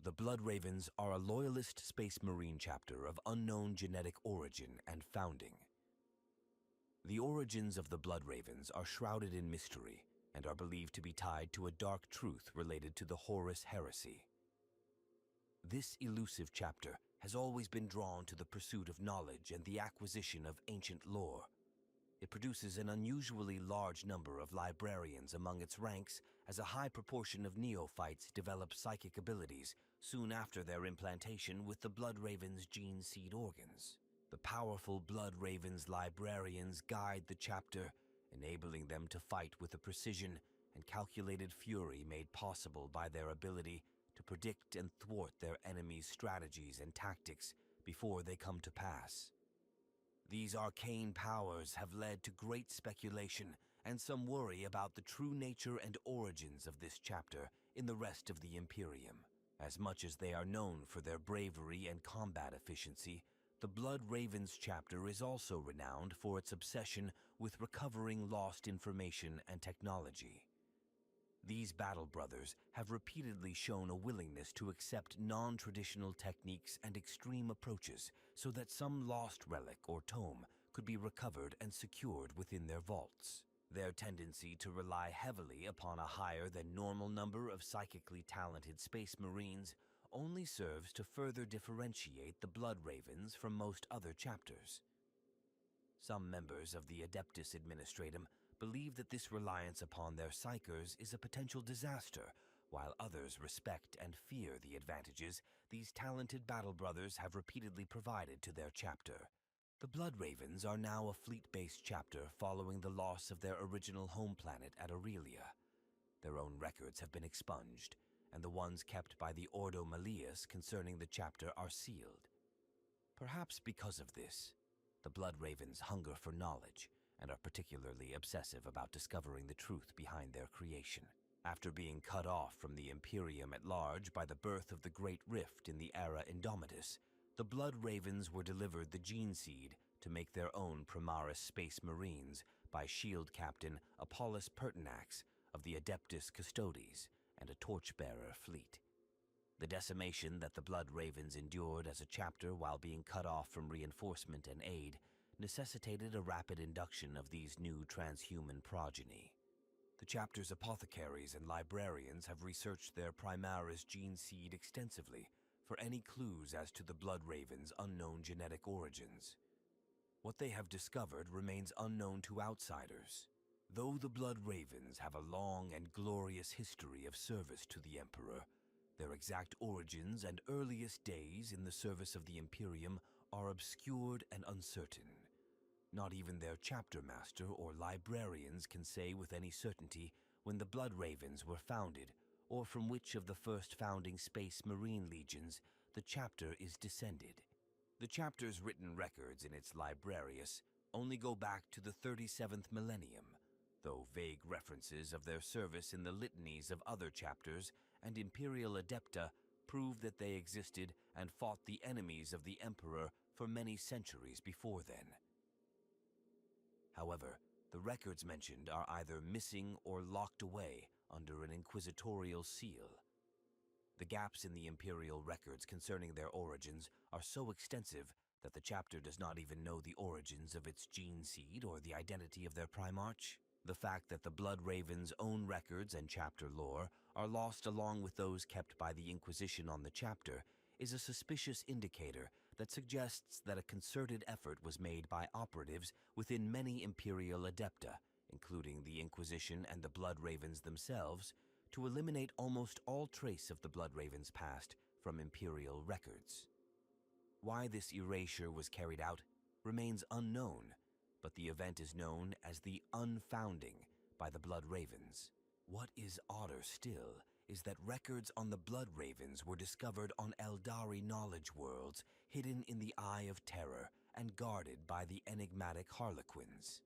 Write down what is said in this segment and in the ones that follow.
The Blood Ravens are a loyalist space marine chapter of unknown genetic origin and founding. The origins of the Blood Ravens are shrouded in mystery and are believed to be tied to a dark truth related to the Horus heresy. This elusive chapter has always been drawn to the pursuit of knowledge and the acquisition of ancient lore. It produces an unusually large number of librarians among its ranks, as a high proportion of neophytes develop psychic abilities soon after their implantation with the Blood Raven's gene seed organs. The powerful Blood Raven's librarians guide the chapter, enabling them to fight with a precision and calculated fury made possible by their ability to predict and thwart their enemies' strategies and tactics before they come to pass. These arcane powers have led to great speculation and some worry about the true nature and origins of this chapter in the rest of the Imperium. As much as they are known for their bravery and combat efficiency, the Blood Ravens chapter is also renowned for its obsession with recovering lost information and technology. These battle brothers have repeatedly shown a willingness to accept non-traditional techniques and extreme approaches so that some lost relic or tome could be recovered and secured within their vaults. Their tendency to rely heavily upon a higher than normal number of psychically talented space marines only serves to further differentiate the Blood Ravens from most other chapters. Some members of the Adeptus Administratum believe that this reliance upon their psychers is a potential disaster, while others respect and fear the advantages these talented battle brothers have repeatedly provided to their chapter. The Blood Ravens are now a fleet-based chapter following the loss of their original home planet at Aurelia. Their own records have been expunged, and the ones kept by the Ordo Malleus concerning the chapter are sealed. Perhaps because of this, the Blood Ravens hunger for knowledge and are particularly obsessive about discovering the truth behind their creation. After being cut off from the Imperium at large by the birth of the Great Rift in the era Indomitus, the Blood Ravens were delivered the gene seed to make their own Primaris Space Marines by Shield Captain Apollos Pertinax of the Adeptus Custodes and a torchbearer fleet. The decimation that the Blood Ravens endured as a chapter while being cut off from reinforcement and aid necessitated a rapid induction of these new transhuman progeny. The chapter's apothecaries and librarians have researched their Primaris gene seed extensively for any clues as to the Blood Raven's unknown genetic origins. What they have discovered remains unknown to outsiders. Though the Blood Ravens have a long and glorious history of service to the Emperor, their exact origins and earliest days in the service of the Imperium are obscured and uncertain. Not even their chapter master or librarians can say with any certainty when the Blood Ravens were founded or from which of the first founding Space Marine legions the chapter is descended. The chapter's written records in its Librarius only go back to the 37th millennium, though vague references of their service in the litanies of other chapters and Imperial Adepta prove that they existed and fought the enemies of the Emperor for many centuries before then. However, the records mentioned are either missing or locked away under an inquisitorial seal. The gaps in the Imperial records concerning their origins are so extensive that the chapter does not even know the origins of its gene seed or the identity of their Primarch. The fact that the Blood Raven's own records and chapter lore are lost along with those kept by the Inquisition on the chapter is a suspicious indicator that suggests that a concerted effort was made by operatives within many Imperial Adepta, including the Inquisition and the Blood Ravens themselves, to eliminate almost all trace of the Blood Ravens' past from Imperial records. Why this erasure was carried out remains unknown, but the event is known as the Unfounding by the Blood Ravens. What is odder still is that records on the Blood Ravens were discovered on Eldari knowledge worlds hidden in the Eye of Terror and guarded by the enigmatic Harlequins.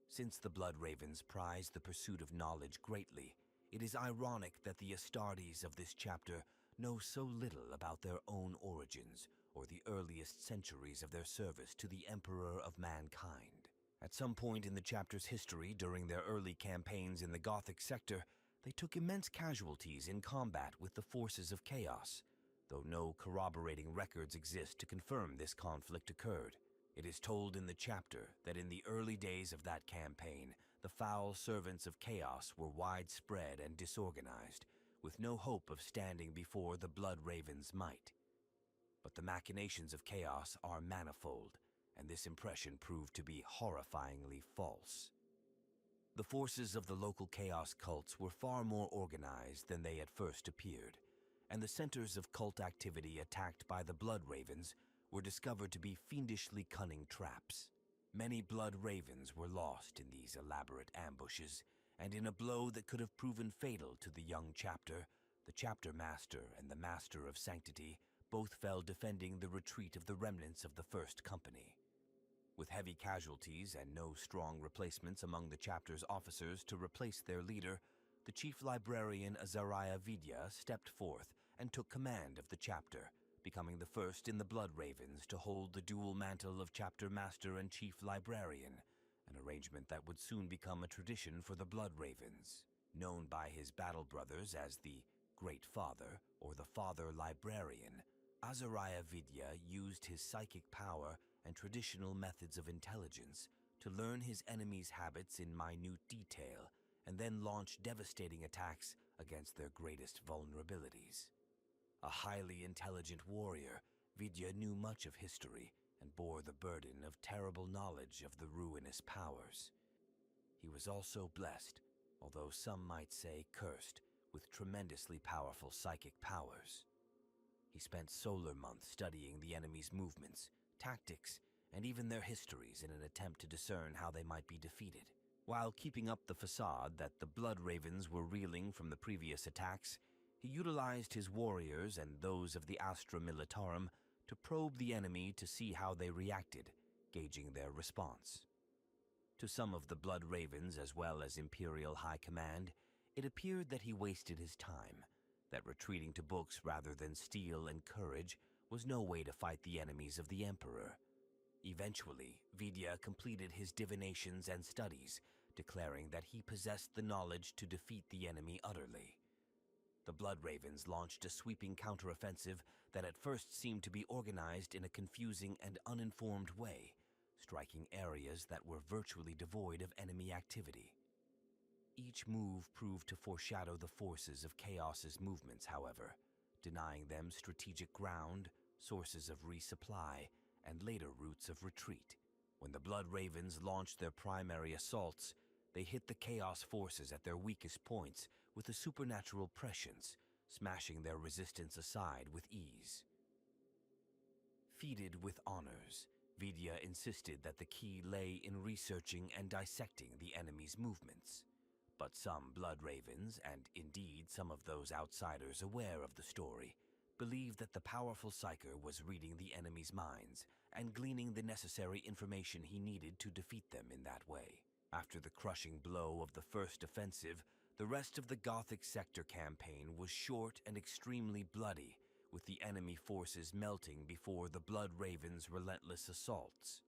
Since the Blood Ravens prize the pursuit of knowledge greatly, it is ironic that the Astartes of this chapter know so little about their own origins or the earliest centuries of their service to the Emperor of mankind. At some point in the chapter's history during their early campaigns in the Gothic sector, They took immense casualties in combat with the forces of chaos, though no corroborating records exist to confirm this conflict occurred. It is told in the chapter that in the early days of that campaign, the foul servants of chaos were widespread and disorganized, with no hope of standing before the Blood Raven's might. But the machinations of chaos are manifold, and this impression proved to be horrifyingly false. The forces of the local chaos cults were far more organized than they at first appeared, and the centers of cult activity attacked by the Blood Ravens were discovered to be fiendishly cunning traps. Many Blood Ravens were lost in these elaborate ambushes, and in a blow that could have proven fatal to the young chapter, the chapter master and the master of sanctity both fell defending the retreat of the remnants of the first company. With heavy casualties and no strong replacements among the chapter's officers to replace their leader, the chief librarian Azariah stepped forth and took command of the chapter, becoming the first in the Blood Ravens to hold the dual mantle of chapter master and chief librarian, an arrangement that would soon become a tradition for the Blood Ravens. Known by his battle brothers as the Great Father or the Father Librarian, Azariah used his psychic power and traditional methods of intelligence to learn his enemies' habits in minute detail and then launch devastating attacks against their greatest vulnerabilities. A highly intelligent warrior, Vidya knew much of history and bore the burden of terrible knowledge of the ruinous powers. He was also blessed, although some might say cursed, with tremendously powerful psychic powers. He spent solar months studying the enemy's movements, tactics, and even their histories in an attempt to discern how they might be defeated. While keeping up the facade that the Blood Ravens were reeling from the previous attacks, he utilized his warriors and those of the Astra Militarum to probe the enemy to see how they reacted, gauging their response. To some of the Blood Ravens as well as Imperial High Command, it appeared that he wasted his time, that retreating to books rather than steel and courage was no way to fight the enemies of the Emperor. Eventually, Vidya completed his divinations and studies, declaring that he possessed the knowledge to defeat the enemy utterly. The Blood Ravens launched a sweeping counteroffensive that at first seemed to be organized in a confusing and uninformed way, striking areas that were virtually devoid of enemy activity. Each move proved to foreshadow the forces of Chaos's movements, however, denying them strategic ground, sources of resupply, and later routes of retreat. When the Blood Ravens launched their primary assaults, they hit the Chaos forces at their weakest points with a supernatural prescience, smashing their resistance aside with ease. Feated with honors, Vidya insisted that the key lay in researching and dissecting the enemy's movements. But some Blood Ravens, and indeed some of those outsiders aware of the story, believed that the powerful Psyker was reading the enemy's minds and gleaning the necessary information he needed to defeat them in that way. After the crushing blow of the first offensive, the rest of the Gothic sector campaign was short and extremely bloody, with the enemy forces melting before the Blood Ravens' relentless assaults.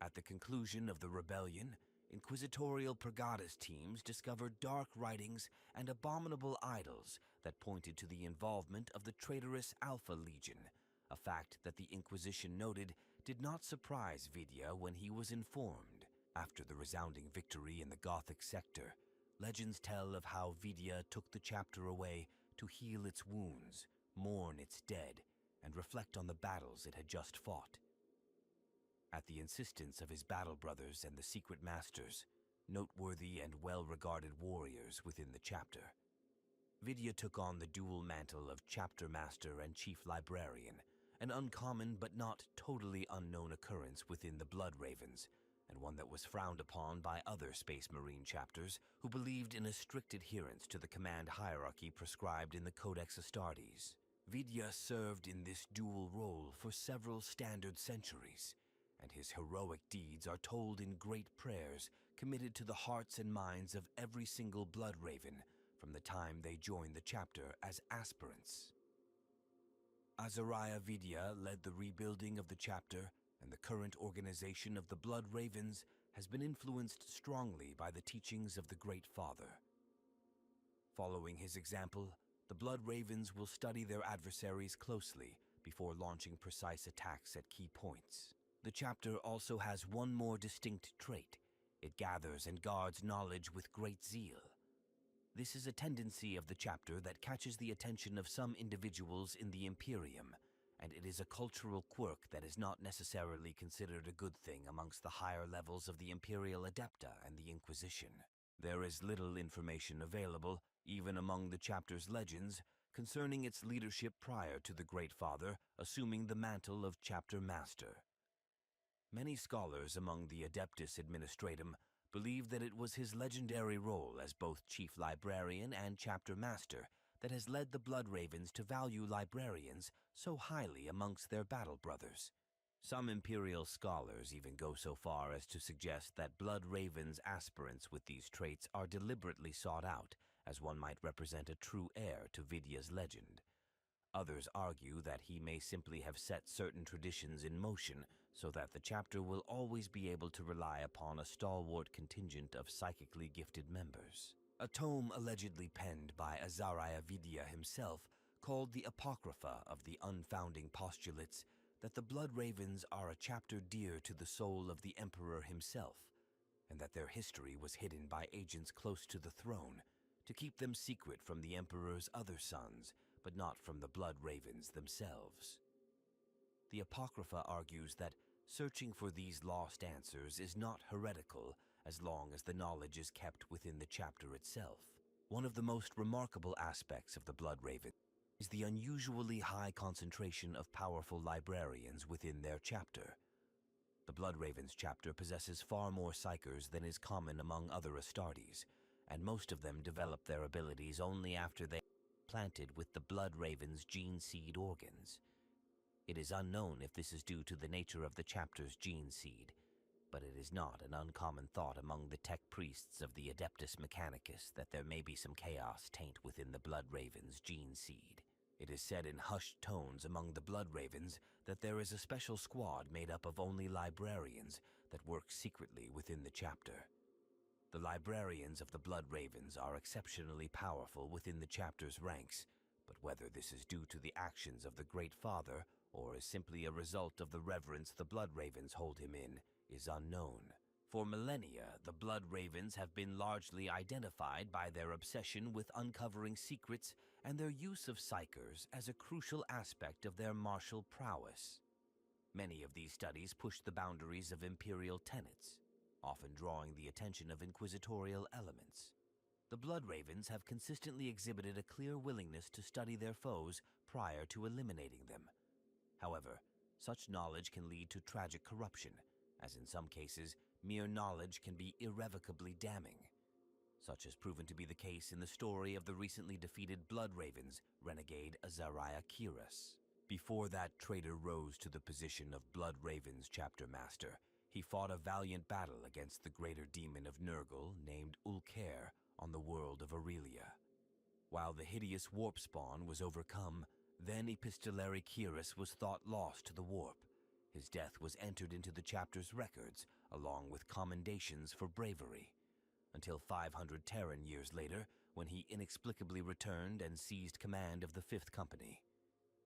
At the conclusion of the rebellion, inquisitorial Pragadis teams discovered dark writings and abominable idols that pointed to the involvement of the traitorous Alpha Legion, a fact that the Inquisition noted did not surprise Vidya when he was informed. After the resounding victory in the Gothic sector, legends tell of how Vidya took the chapter away to heal its wounds, mourn its dead, and reflect on the battles it had just fought. At the insistence of his battle brothers and the secret masters, noteworthy and well-regarded warriors within the chapter, Vidya took on the dual mantle of chapter master and chief librarian, an uncommon but not totally unknown occurrence within the Blood Ravens, and one that was frowned upon by other Space Marine chapters who believed in a strict adherence to the command hierarchy prescribed in the Codex Astartes. Vidya served in this dual role for several standard centuries, and his heroic deeds are told in great prayers committed to the hearts and minds of every single Blood Raven from the time they joined the chapter as aspirants. Azariah led the rebuilding of the chapter, and the current organization of the Blood Ravens has been influenced strongly by the teachings of the Great Father. Following his example, the Blood Ravens will study their adversaries closely before launching precise attacks at key points. The chapter also has one more distinct trait. It gathers and guards knowledge with great zeal. This is a tendency of the chapter that catches the attention of some individuals in the Imperium, and it is a cultural quirk that is not necessarily considered a good thing amongst the higher levels of the Imperial Adepta and the Inquisition. There is little information available, even among the chapter's legends, concerning its leadership prior to the Great Father assuming the mantle of chapter master. Many scholars among the Adeptus Administratum believe that it was his legendary role as both chief librarian and chapter master that has led the Blood Ravens to value librarians so highly amongst their battle brothers. Some Imperial scholars even go so far as to suggest that Blood Ravens aspirants with these traits are deliberately sought out, as one might represent a true heir to Vidya's legend. Others argue that he may simply have set certain traditions in motion so that the chapter will always be able to rely upon a stalwart contingent of psychically gifted members. A tome allegedly penned by Azariah Vidya himself, called the Apocrypha of the Unfounding Postulates, that the Blood Ravens are a chapter dear to the soul of the Emperor himself, and that their history was hidden by agents close to the throne, to keep them secret from the Emperor's other sons, but not from the Blood Ravens themselves. The Apocrypha argues that searching for these lost answers is not heretical as long as the knowledge is kept within the chapter itself. One of the most remarkable aspects of the Blood Raven is the unusually high concentration of powerful librarians within their chapter. The Blood Ravens chapter possesses far more psychers than is common among other Astartes, and most of them develop their abilities only after they are planted with the Blood Raven's gene seed organs. It is unknown if this is due to the nature of the chapter's gene seed, but it is not an uncommon thought among the tech priests of the Adeptus Mechanicus that there may be some chaos taint within the Blood Raven's gene seed. It is said in hushed tones among the Blood Ravens that there is a special squad made up of only librarians that work secretly within the chapter. The librarians of the Blood Ravens are exceptionally powerful within the chapter's ranks, but whether this is due to the actions of the Great Father or is simply a result of the reverence the Blood Ravens hold him in is unknown. For millennia, the Blood Ravens have been largely identified by their obsession with uncovering secrets and their use of psychers as a crucial aspect of their martial prowess. Many of these studies push the boundaries of imperial tenets, often drawing the attention of inquisitorial elements. The Blood Ravens have consistently exhibited a clear willingness to study their foes prior to eliminating them. However, such knowledge can lead to tragic corruption, as in some cases, mere knowledge can be irrevocably damning. Such has proven to be the case in the story of the recently defeated Blood Ravens renegade Azariah Kyras. Before that traitor rose to the position of Blood Ravens chapter master, he fought a valiant battle against the greater demon of Nurgle named Ulker on the world of Aurelia. While the hideous warp spawn was overcome, then epistolary Kyras was thought lost to the warp. His death was entered into the chapter's records, along with commendations for bravery, until 500 Terran years later, when he inexplicably returned and seized command of the Fifth Company.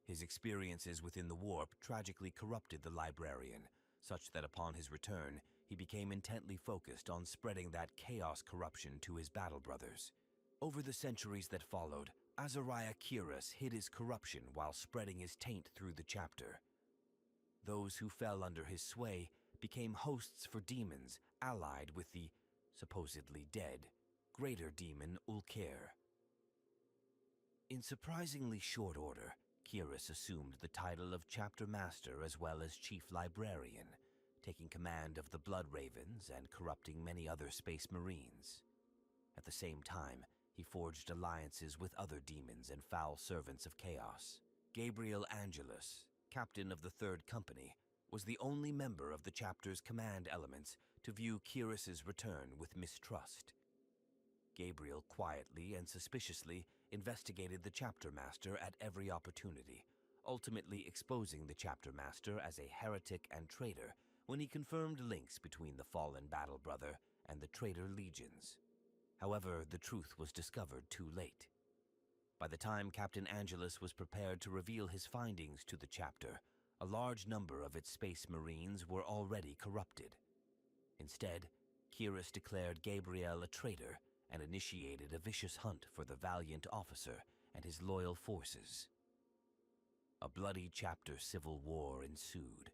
His experiences within the warp tragically corrupted the librarian, such that upon his return, he became intently focused on spreading that chaos corruption to his battle brothers. Over the centuries that followed, Azariah Kyras hid his corruption while spreading his taint through the chapter. Those who fell under his sway became hosts for demons allied with the supposedly dead greater demon Ulker. In surprisingly short order, Kyras assumed the title of chapter master as well as chief librarian, taking command of the Blood Ravens and corrupting many other space marines. At the same time, he forged alliances with other demons and foul servants of chaos. Gabriel Angelus, captain of the Third Company, was the only member of the chapter's command elements to view Kyras's return with mistrust. Gabriel quietly and suspiciously investigated the chapter master at every opportunity, ultimately exposing the chapter master as a heretic and traitor when he confirmed links between the fallen battle brother and the traitor legions. However, the truth was discovered too late. By the time Captain Angelus was prepared to reveal his findings to the chapter, a large number of its space marines were already corrupted. Instead, Kyras declared Gabriel a traitor and initiated a vicious hunt for the valiant officer and his loyal forces. A bloody chapter civil war ensued,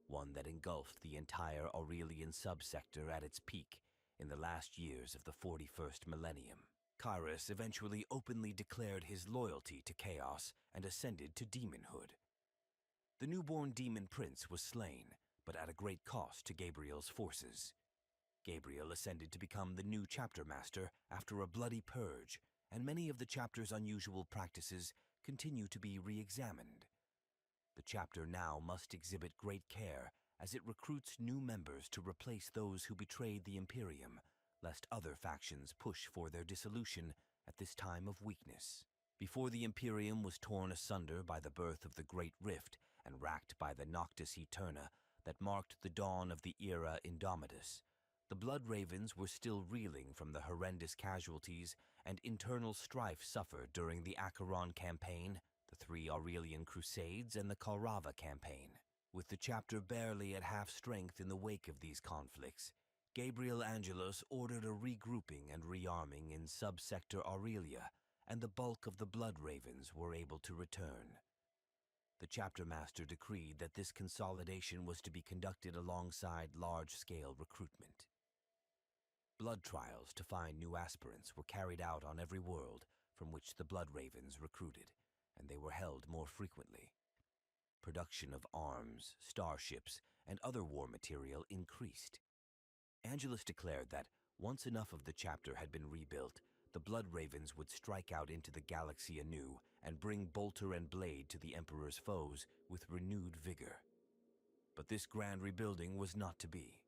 one that engulfed the entire Aurelian subsector at its peak in the last years of the 41st millennium. Kyras eventually openly declared his loyalty to Chaos and ascended to demonhood. The newborn demon prince was slain, but at a great cost to Gabriel's forces. Gabriel ascended to become the new chapter master after a bloody purge, and many of the chapter's unusual practices continue to be re-examined. The chapter now must exhibit great care as it recruits new members to replace those who betrayed the Imperium, lest other factions push for their dissolution at this time of weakness. Before the Imperium was torn asunder by the birth of the Great Rift and racked by the Noctis Eterna that marked the dawn of the era Indomitus, the Blood Ravens were still reeling from the horrendous casualties and internal strife suffered during the Acheron campaign, the 3 Aurelian Crusades, and the Kalrava campaign. With the chapter barely at half strength in the wake of these conflicts, Gabriel Angelus ordered a regrouping and rearming in subsector Aurelia, and the bulk of the Blood Ravens were able to return. The chapter master decreed that this consolidation was to be conducted alongside large-scale recruitment. Blood trials to find new aspirants were carried out on every world from which the Blood Ravens recruited, and they were held more frequently. Production of arms, starships, and other war material increased. Angelus declared that once enough of the chapter had been rebuilt, the Blood Ravens would strike out into the galaxy anew and bring bolter and blade to the Emperor's foes with renewed vigor. But this grand rebuilding was not to be.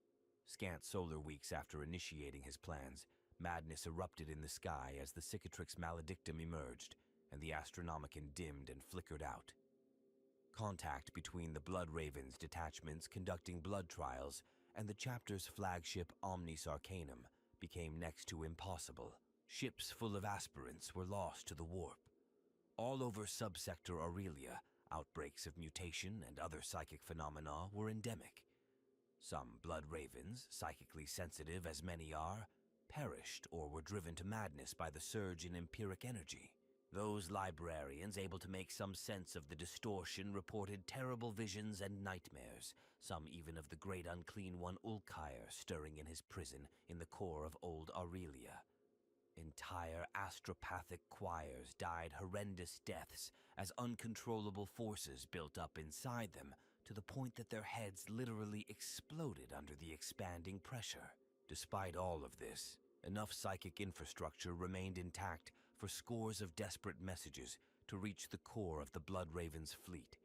Scant solar weeks after initiating his plans, madness erupted in the sky as the Cicatrix Maledictum emerged, and the Astronomicon dimmed and flickered out. Contact between the Blood Ravens detachments conducting blood trials and the chapter's flagship Omnis Arcanum became next to impossible. Ships full of aspirants were lost to the warp. All over subsector Aurelia, outbreaks of mutation and other psychic phenomena were endemic. Some Blood Ravens, psychically sensitive as many are, perished or were driven to madness by the surge in empiric energy. Those librarians able to make some sense of the distortion reported terrible visions and nightmares, some even of the great unclean one Ulkyr stirring in his prison in the core of old Aurelia. Entire astropathic choirs died horrendous deaths as uncontrollable forces built up inside them to the point that their heads literally exploded under the expanding pressure. Despite all of this, enough psychic infrastructure remained intact for scores of desperate messages to reach the core of the Blood Ravens fleet,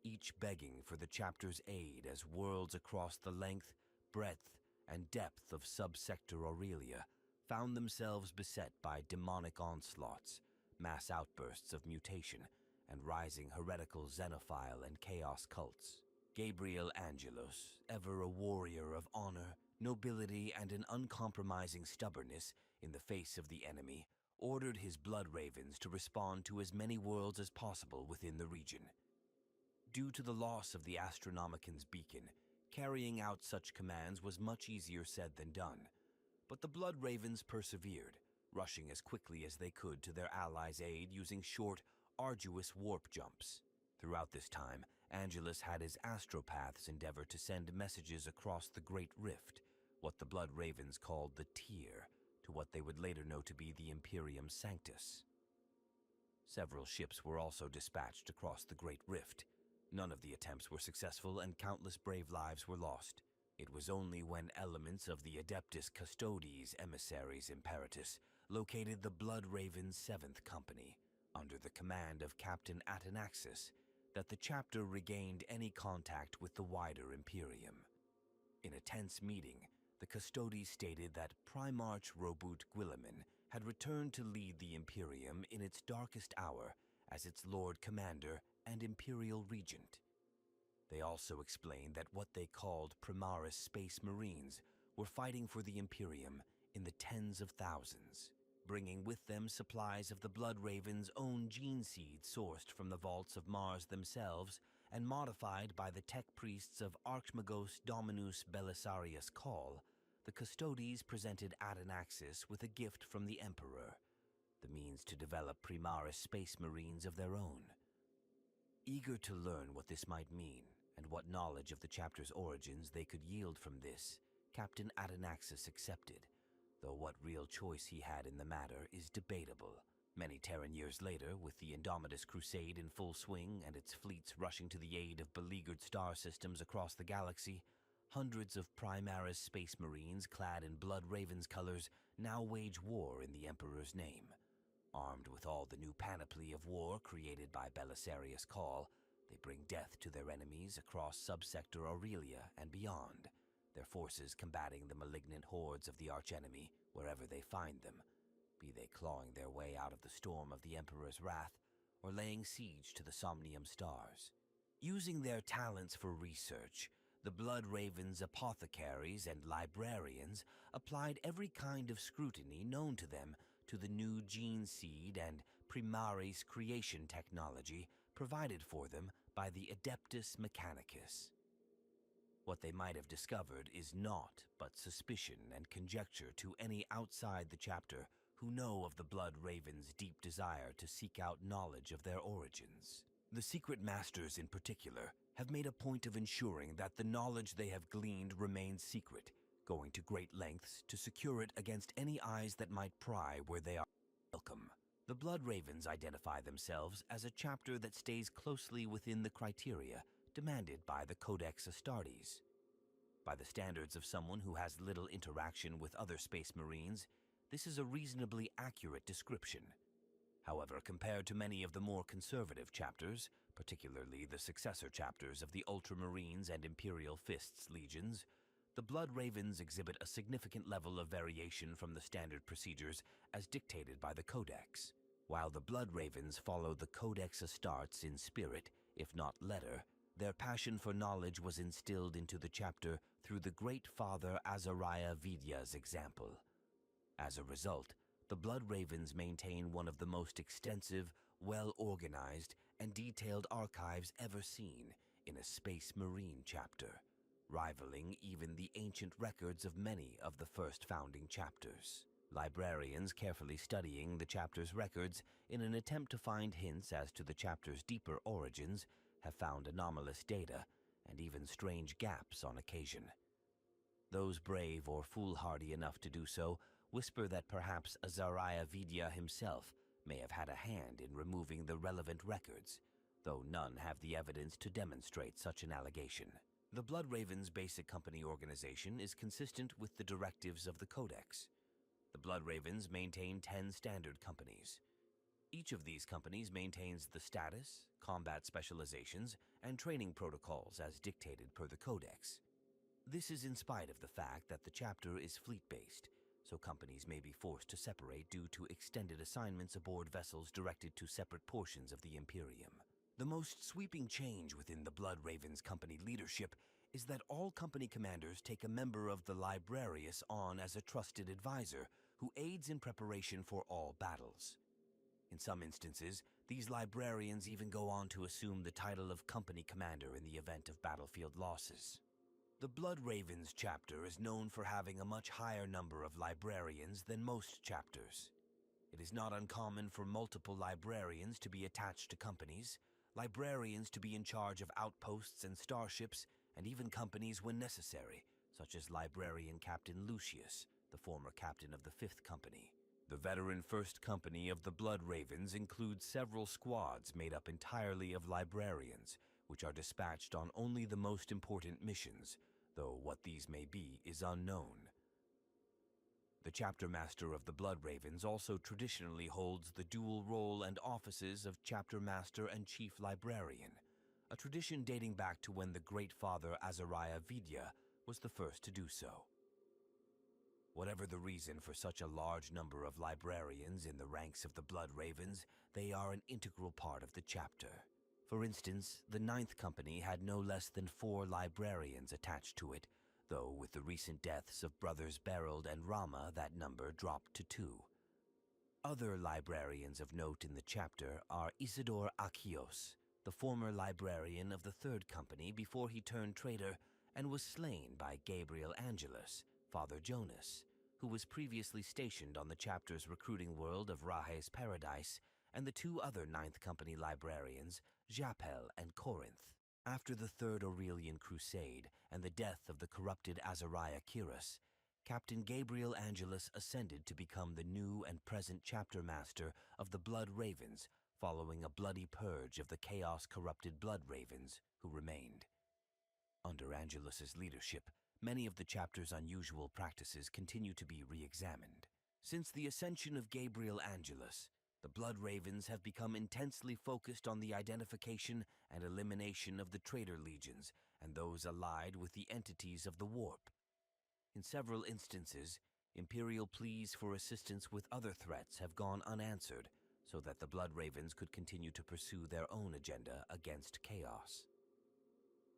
each begging for the chapter's aid as worlds across the length, breadth, and depth of subsector Aurelia found themselves beset by demonic onslaughts, mass outbursts of mutation, and rising heretical xenophile and chaos cults. Gabriel Angelus, ever a warrior of honor, nobility, and an uncompromising stubbornness in the face of the enemy, ordered his Blood Ravens to respond to as many worlds as possible within the region. Due to the loss of the Astronomicon's beacon, carrying out such commands was much easier said than done, but the Blood Ravens persevered, rushing as quickly as they could to their allies' aid using short, arduous warp jumps. Throughout this time, Angelus had his astropaths endeavor to send messages across the Great Rift, what the Blood Ravens called the Tier, to what they would later know to be the Imperium Sanctus. Several ships were also dispatched across the Great Rift. None of the attempts were successful and countless brave lives were lost. It was only when elements of the Adeptus Custodes Emissaries Imperatus located the Blood Ravens 7th Company, under the command of Captain Atanaxis, that the chapter regained any contact with the wider Imperium. In a tense meeting, the Custodes stated that Primarch Robut Guilliman had returned to lead the Imperium in its darkest hour as its Lord Commander and Imperial Regent. They also explained that what they called Primaris Space Marines were fighting for the Imperium in the tens of thousands. bringing with them supplies of the Blood Raven's own gene seed sourced from the vaults of Mars themselves and modified by the tech priests of Archmagos Dominus Belisarius Call. The Custodes presented Adanaxis with a gift from the Emperor, the means to develop Primaris space marines of their own. Eager to learn what this might mean and what knowledge of the chapter's origins they could yield from this, Captain Adanaxis accepted, though what real choice he had in the matter is debatable. Many Terran years later, with the Indomitus crusade in full swing and its fleets rushing to the aid of beleaguered star systems across the galaxy, hundreds of Primaris space marines clad in Blood Raven's colors now wage war in the Emperor's name. Armed with all the new panoply of war created by Belisarius Call, they bring death to their enemies across subsector Aurelia and beyond, their forces combating the malignant hordes of the archenemy wherever they find them, be they clawing their way out of the storm of the Emperor's wrath or laying siege to the Somnium stars. Using their talents for research, the Blood Raven's apothecaries and librarians applied every kind of scrutiny known to them to the new gene seed and Primaris creation technology provided for them by the Adeptus Mechanicus. What they might have discovered is naught but suspicion and conjecture to any outside the chapter who know of the Blood Raven's deep desire to seek out knowledge of their origins. The Secret Masters in particular have made a point of ensuring that the knowledge they have gleaned remains secret, going to great lengths to secure it against any eyes that might pry where they are welcome. The Blood Ravens identify themselves as a chapter that stays closely within the criteria demanded by the Codex Astartes. By the standards of someone who has little interaction with other Space Marines, this is a reasonably accurate description. However, compared to many of the more conservative chapters, particularly the successor chapters of the Ultramarines and Imperial Fists legions, the Blood Ravens exhibit a significant level of variation from the standard procedures as dictated by the Codex. While the Blood Ravens follow the Codex Astartes in spirit, if not letter, their passion for knowledge was instilled into the chapter through the Great Father Azariah Vidya's example. As a result, the Blood Ravens maintain one of the most extensive, well-organized, and detailed archives ever seen in a Space Marine chapter, rivaling even the ancient records of many of the first founding chapters. Librarians carefully studying the chapter's records in an attempt to find hints as to the chapter's deeper origins have found anomalous data and even strange gaps on occasion. Those brave or foolhardy enough to do so whisper that perhaps Azariah Vidya himself may have had a hand in removing the relevant records, though none have the evidence to demonstrate such an allegation. The Blood Ravens' basic company organization is consistent with the directives of the Codex. The Blood Ravens maintain 10 standard companies. Each of these companies maintains the status, combat specializations, and training protocols as dictated per the Codex. This is in spite of the fact that the chapter is fleet-based, so companies may be forced to separate due to extended assignments aboard vessels directed to separate portions of the Imperium. The most sweeping change within the Blood Ravens company leadership is that all company commanders take a member of the Librarians on as a trusted advisor who aids in preparation for all battles. In some instances, these librarians even go on to assume the title of company commander in the event of battlefield losses. The Blood Ravens chapter is known for having a much higher number of librarians than most chapters. It is not uncommon for multiple librarians to be attached to companies, librarians to be in charge of outposts and starships, and even companies when necessary, such as Librarian Captain Lucius, the former captain of the 5th Company. The veteran 1st Company of the Blood Ravens includes several squads made up entirely of librarians, which are dispatched on only the most important missions, though what these may be is unknown. The chapter master of the Blood Ravens also traditionally holds the dual role and offices of chapter master and chief librarian, a tradition dating back to when the Great Father Azariah Vidya was the first to do so. Whatever the reason for such a large number of librarians in the ranks of the Blood Ravens, they are an integral part of the chapter. For instance, the 9th Company had no less than 4 librarians attached to it, though with the recent deaths of brothers Berold and Rama, that number dropped to 2. Other librarians of note in the chapter are Isidore Achios, the former librarian of the Third Company before he turned traitor and was slain by Gabriel Angelus, Father Jonas, who was previously stationed on the chapter's recruiting world of Rahe's Paradise, and the two other Ninth Company librarians, Japel and Corinth. After the Third Aurelian Crusade and the death of the corrupted Azariah Kyras, Captain Gabriel Angelus ascended to become the new and present chapter master of the Blood Ravens, following a bloody purge of the chaos-corrupted Blood Ravens who remained. Under Angelus's leadership, many of the chapter's unusual practices continue to be re-examined. Since the ascension of Gabriel Angelus, the Blood Ravens have become intensely focused on the identification and elimination of the traitor legions and those allied with the entities of the Warp. In several instances, Imperial pleas for assistance with other threats have gone unanswered so that the Blood Ravens could continue to pursue their own agenda against chaos.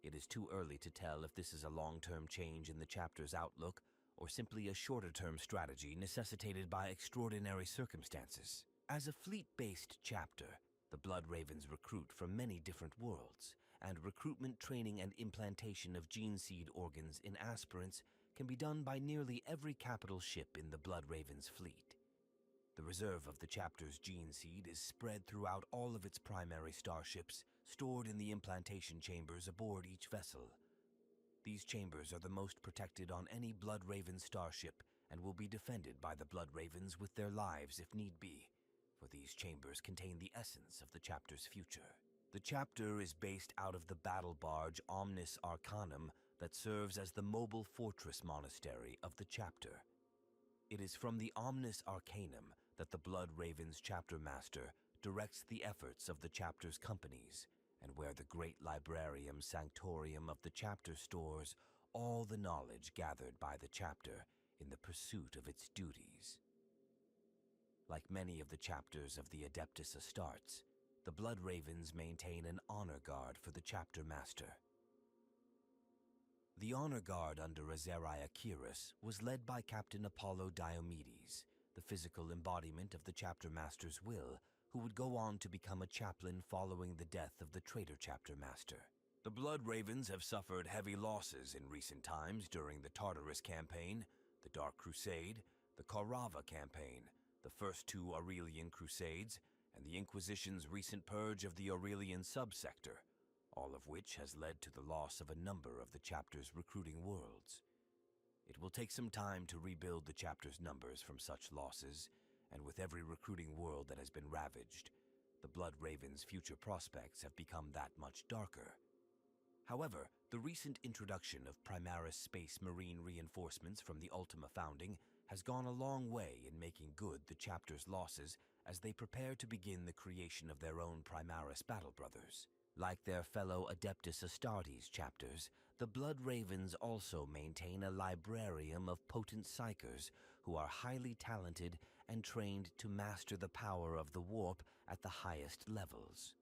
It is too early to tell if this is a long-term change in the chapter's outlook or simply a shorter-term strategy necessitated by extraordinary circumstances. As a fleet-based chapter, the Blood Ravens recruit from many different worlds, and recruitment, training, and implantation of gene seed organs in aspirants can be done by nearly every capital ship in the Blood Ravens fleet. The reserve of the chapter's gene seed is spread throughout all of its primary starships, stored in the implantation chambers aboard each vessel. These chambers are the most protected on any Blood Raven starship and will be defended by the Blood Ravens with their lives if need be, for these chambers contain the essence of the chapter's future. The chapter is based out of the battle barge Omnis Arcanum that serves as the mobile fortress monastery of the chapter. It is from the Omnis Arcanum that the Blood Ravens chapter master directs the efforts of the chapter's companies, and where the great Librarium Sanctorium of the chapter stores all the knowledge gathered by the chapter in the pursuit of its duties. Like many of the chapters of the Adeptus Astartes, the Blood Ravens maintain an honor guard for the chapter master. The honor guard under Azariah Kyras was led by Captain Apollo Diomedes, the physical embodiment of the chapter master's will, who would go on to become a chaplain following the death of the traitor chapter master. The Blood Ravens have suffered heavy losses in recent times during the Tartarus campaign, the Dark Crusade, the Karava campaign, the first two Aurelian Crusades, and the Inquisition's recent purge of the Aurelian subsector, all of which has led to the loss of a number of the chapter's recruiting worlds. It will take some time to rebuild the chapter's numbers from such losses, and with every recruiting world that has been ravaged, the Blood Ravens' future prospects have become that much darker. However, the recent introduction of Primaris Space Marine reinforcements from the Ultima founding has gone a long way in making good the chapter's losses as they prepare to begin the creation of their own Primaris Battle Brothers. Like their fellow Adeptus Astartes chapters, the Blood Ravens also maintain a librarium of potent psychers who are highly talented and trained to master the power of the warp at the highest levels.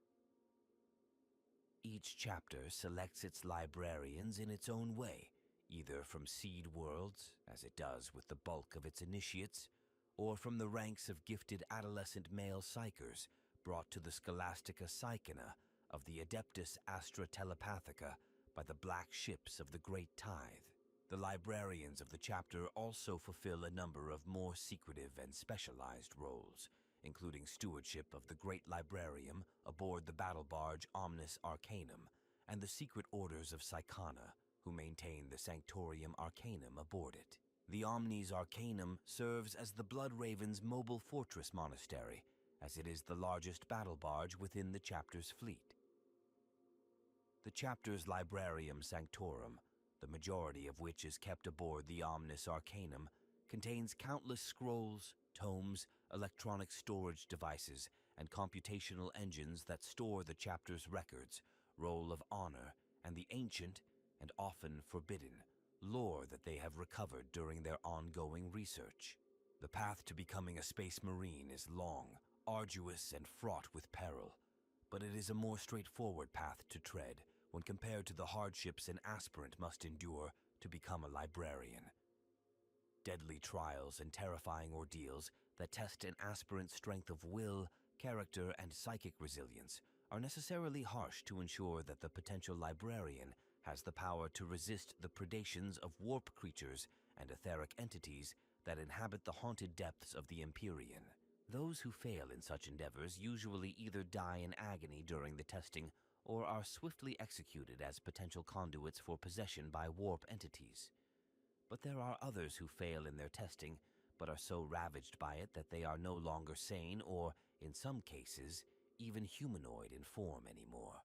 Each chapter selects its librarians in its own way, either from seed worlds, as it does with the bulk of its initiates, or from the ranks of gifted adolescent male psychers brought to the Scholastica Psychina of the Adeptus Astra Telepathica by the black ships of the Great Tithe. The librarians of the chapter also fulfill a number of more secretive and specialized roles, including stewardship of the Great Librarium aboard the battle barge Omnis Arcanum, and the secret orders of Psychana, who maintain the Sanctorium Arcanum aboard it. The Omnis Arcanum serves as the Blood Ravens' mobile fortress monastery, as it is the largest battle barge within the chapter's fleet. The chapter's Librarium Sanctorum, the majority of which is kept aboard the Omnis Arcanum, contains countless scrolls, tomes, electronic storage devices, and computational engines that store the chapter's records, roll of honor, and the ancient, and often forbidden, lore that they have recovered during their ongoing research. The path to becoming a space marine is long, arduous, and fraught with peril, but it is a more straightforward path to tread when compared to the hardships an aspirant must endure to become a librarian. Deadly trials and terrifying ordeals that test an aspirant's strength of will, character, and psychic resilience are necessarily harsh to ensure that the potential librarian has the power to resist the predations of warp creatures and etheric entities that inhabit the haunted depths of the Imperium. Those who fail in such endeavors usually either die in agony during the testing or are swiftly executed as potential conduits for possession by warp entities. But there are others who fail in their testing, but are so ravaged by it that they are no longer sane or, in some cases, even humanoid in form anymore.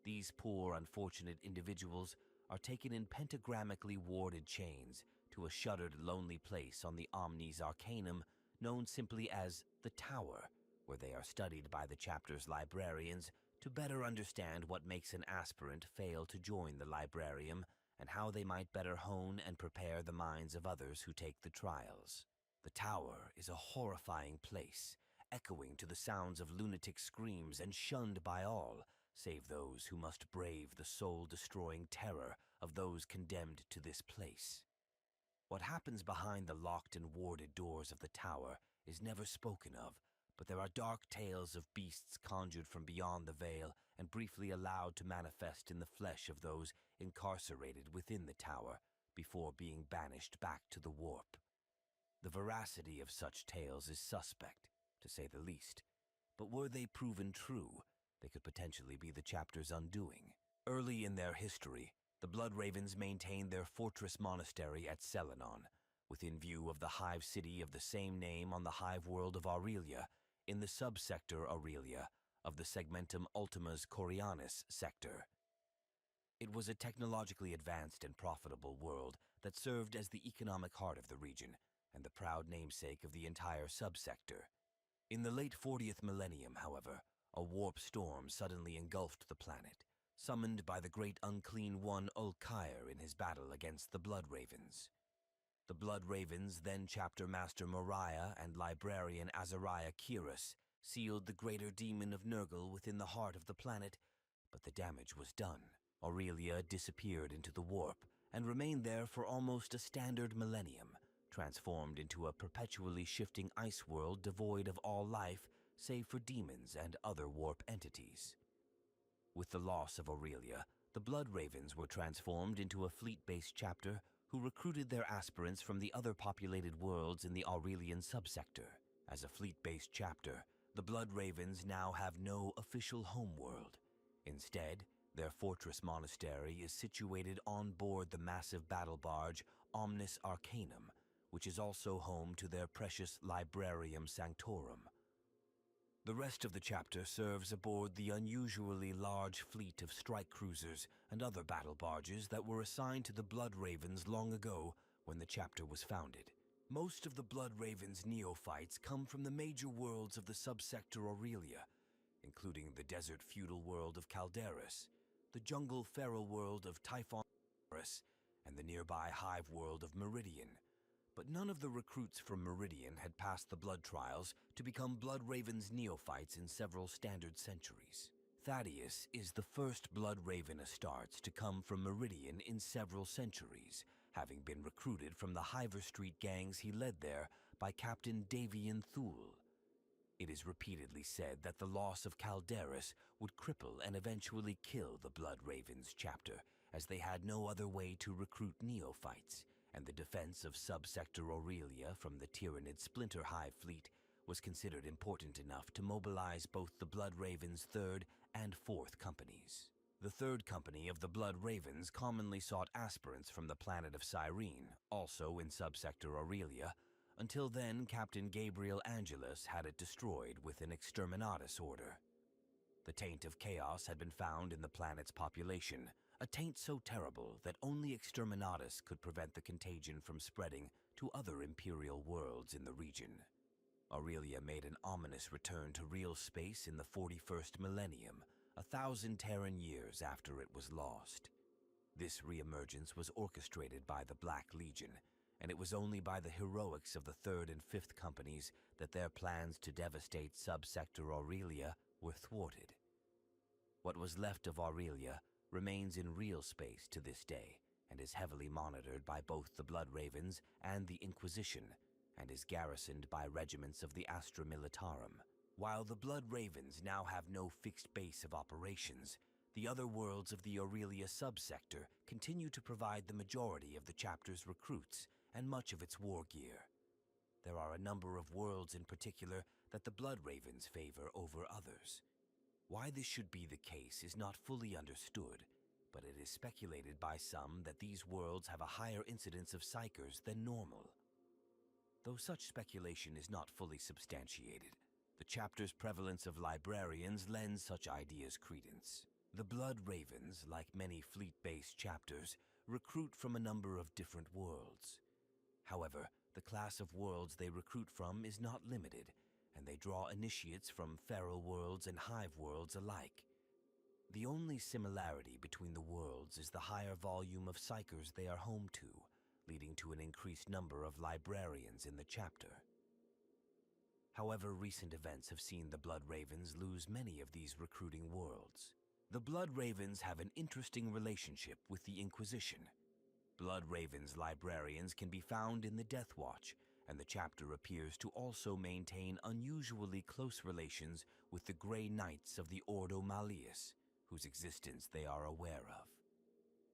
These poor, unfortunate individuals are taken in pentagrammically warded chains to a shuttered, lonely place on the Omnis Arcanum known simply as the Tower, where they are studied by the chapter's librarians to better understand what makes an aspirant fail to join the librarium and how they might better hone and prepare the minds of others who take the trials. The Tower is a horrifying place, echoing to the sounds of lunatic screams and shunned by all, save those who must brave the soul-destroying terror of those condemned to this place. What happens behind the locked and warded doors of the Tower is never spoken of, but there are dark tales of beasts conjured from beyond the veil and briefly allowed to manifest in the flesh of those incarcerated within the Tower before being banished back to the warp. The veracity of such tales is suspect, to say the least, but were they proven true, they could potentially be the chapter's undoing. Early in their history, the Bloodravens maintained their fortress monastery at Selenon, within view of the hive city of the same name on the hive world of Aurelia, in the subsector Aurelia of the Segmentum Ultimas Corianis sector. It was a technologically advanced and profitable world that served as the economic heart of the region and the proud namesake of the entire subsector. In the late 40th millennium, however, a warp storm suddenly engulfed the planet, summoned by the great unclean one Ulkair in his battle against the Bloodravens. The Bloodravens, then Chapter Master Moriah and Librarian Azariah Kyras, sealed the greater demon of Nurgle within the heart of the planet, but the damage was done. Aurelia disappeared into the warp and remained there for almost a standard millennium, transformed into a perpetually shifting ice world devoid of all life save for demons and other warp entities. With the loss of Aurelia, the Bloodravens were transformed into a fleet-based chapter who recruited their aspirants from the other populated worlds in the Aurelian subsector. As a fleet-based chapter, the Bloodravens now have no official homeworld. Instead, their fortress monastery is situated on board the massive battle barge Omnis Arcanum, which is also home to their precious Librarium Sanctorum. The rest of the chapter serves aboard the unusually large fleet of strike cruisers and other battle barges that were assigned to the Bloodravens long ago when the chapter was founded. Most of the Bloodravens' neophytes come from the major worlds of the subsector Aurelia, including the desert feudal world of Calderis, the jungle feral world of Typhonus, and the nearby hive world of Meridian. But none of the recruits from Meridian had passed the blood trials to become Bloodravens neophytes in several standard centuries. Thaddeus is the first Bloodraven Astartes to come from Meridian in several centuries, having been recruited from the Hiver Street gangs he led there by Captain Davian Thule. It is repeatedly said that the loss of Calderis would cripple and eventually kill the Bloodravens chapter, as they had no other way to recruit neophytes, and the defense of subsector Aurelia from the Tyranid Splinter Hive fleet was considered important enough to mobilize both the Bloodravens' 3rd and 4th companies. The 3rd company of the Bloodravens commonly sought aspirants from the planet of Cyrene, also in subsector Aurelia. Until then, Captain Gabriel Angelus had it destroyed with an Exterminatus order. The taint of chaos had been found in the planet's population, a taint so terrible that only Exterminatus could prevent the contagion from spreading to other Imperial worlds in the region. Aurelia made an ominous return to real space in the 41st millennium, 1,000 Terran years after it was lost. This reemergence was orchestrated by the Black Legion, and it was only by the heroics of the 3rd and 5th companies that their plans to devastate subsector Aurelia were thwarted. What was left of Aurelia remains in real space to this day and is heavily monitored by both the Bloodravens and the Inquisition, and is garrisoned by regiments of the Astra Militarum. While the Blood Ravens now have no fixed base of operations, the other worlds of the Aurelia subsector continue to provide the majority of the chapter's recruits and much of its war gear. There are a number of worlds in particular that the Blood Ravens favor over others. Why this should be the case is not fully understood, but it is speculated by some that these worlds have a higher incidence of psychers than normal. Though such speculation is not fully substantiated, the chapter's prevalence of librarians lends such ideas credence. The Blood Ravens, like many fleet-based chapters, recruit from a number of different worlds. However, the class of worlds they recruit from is not limited, and they draw initiates from feral worlds and hive worlds alike. The only similarity between the worlds is the higher volume of psychers they are home to, leading to an increased number of librarians in the chapter. However, recent events have seen the Blood Ravens lose many of these recruiting worlds. The Blood Ravens have an interesting relationship with the Inquisition. Blood Ravens librarians can be found in the Death Watch, and the chapter appears to also maintain unusually close relations with the Grey Knights of the Ordo Malleus, whose existence they are aware of.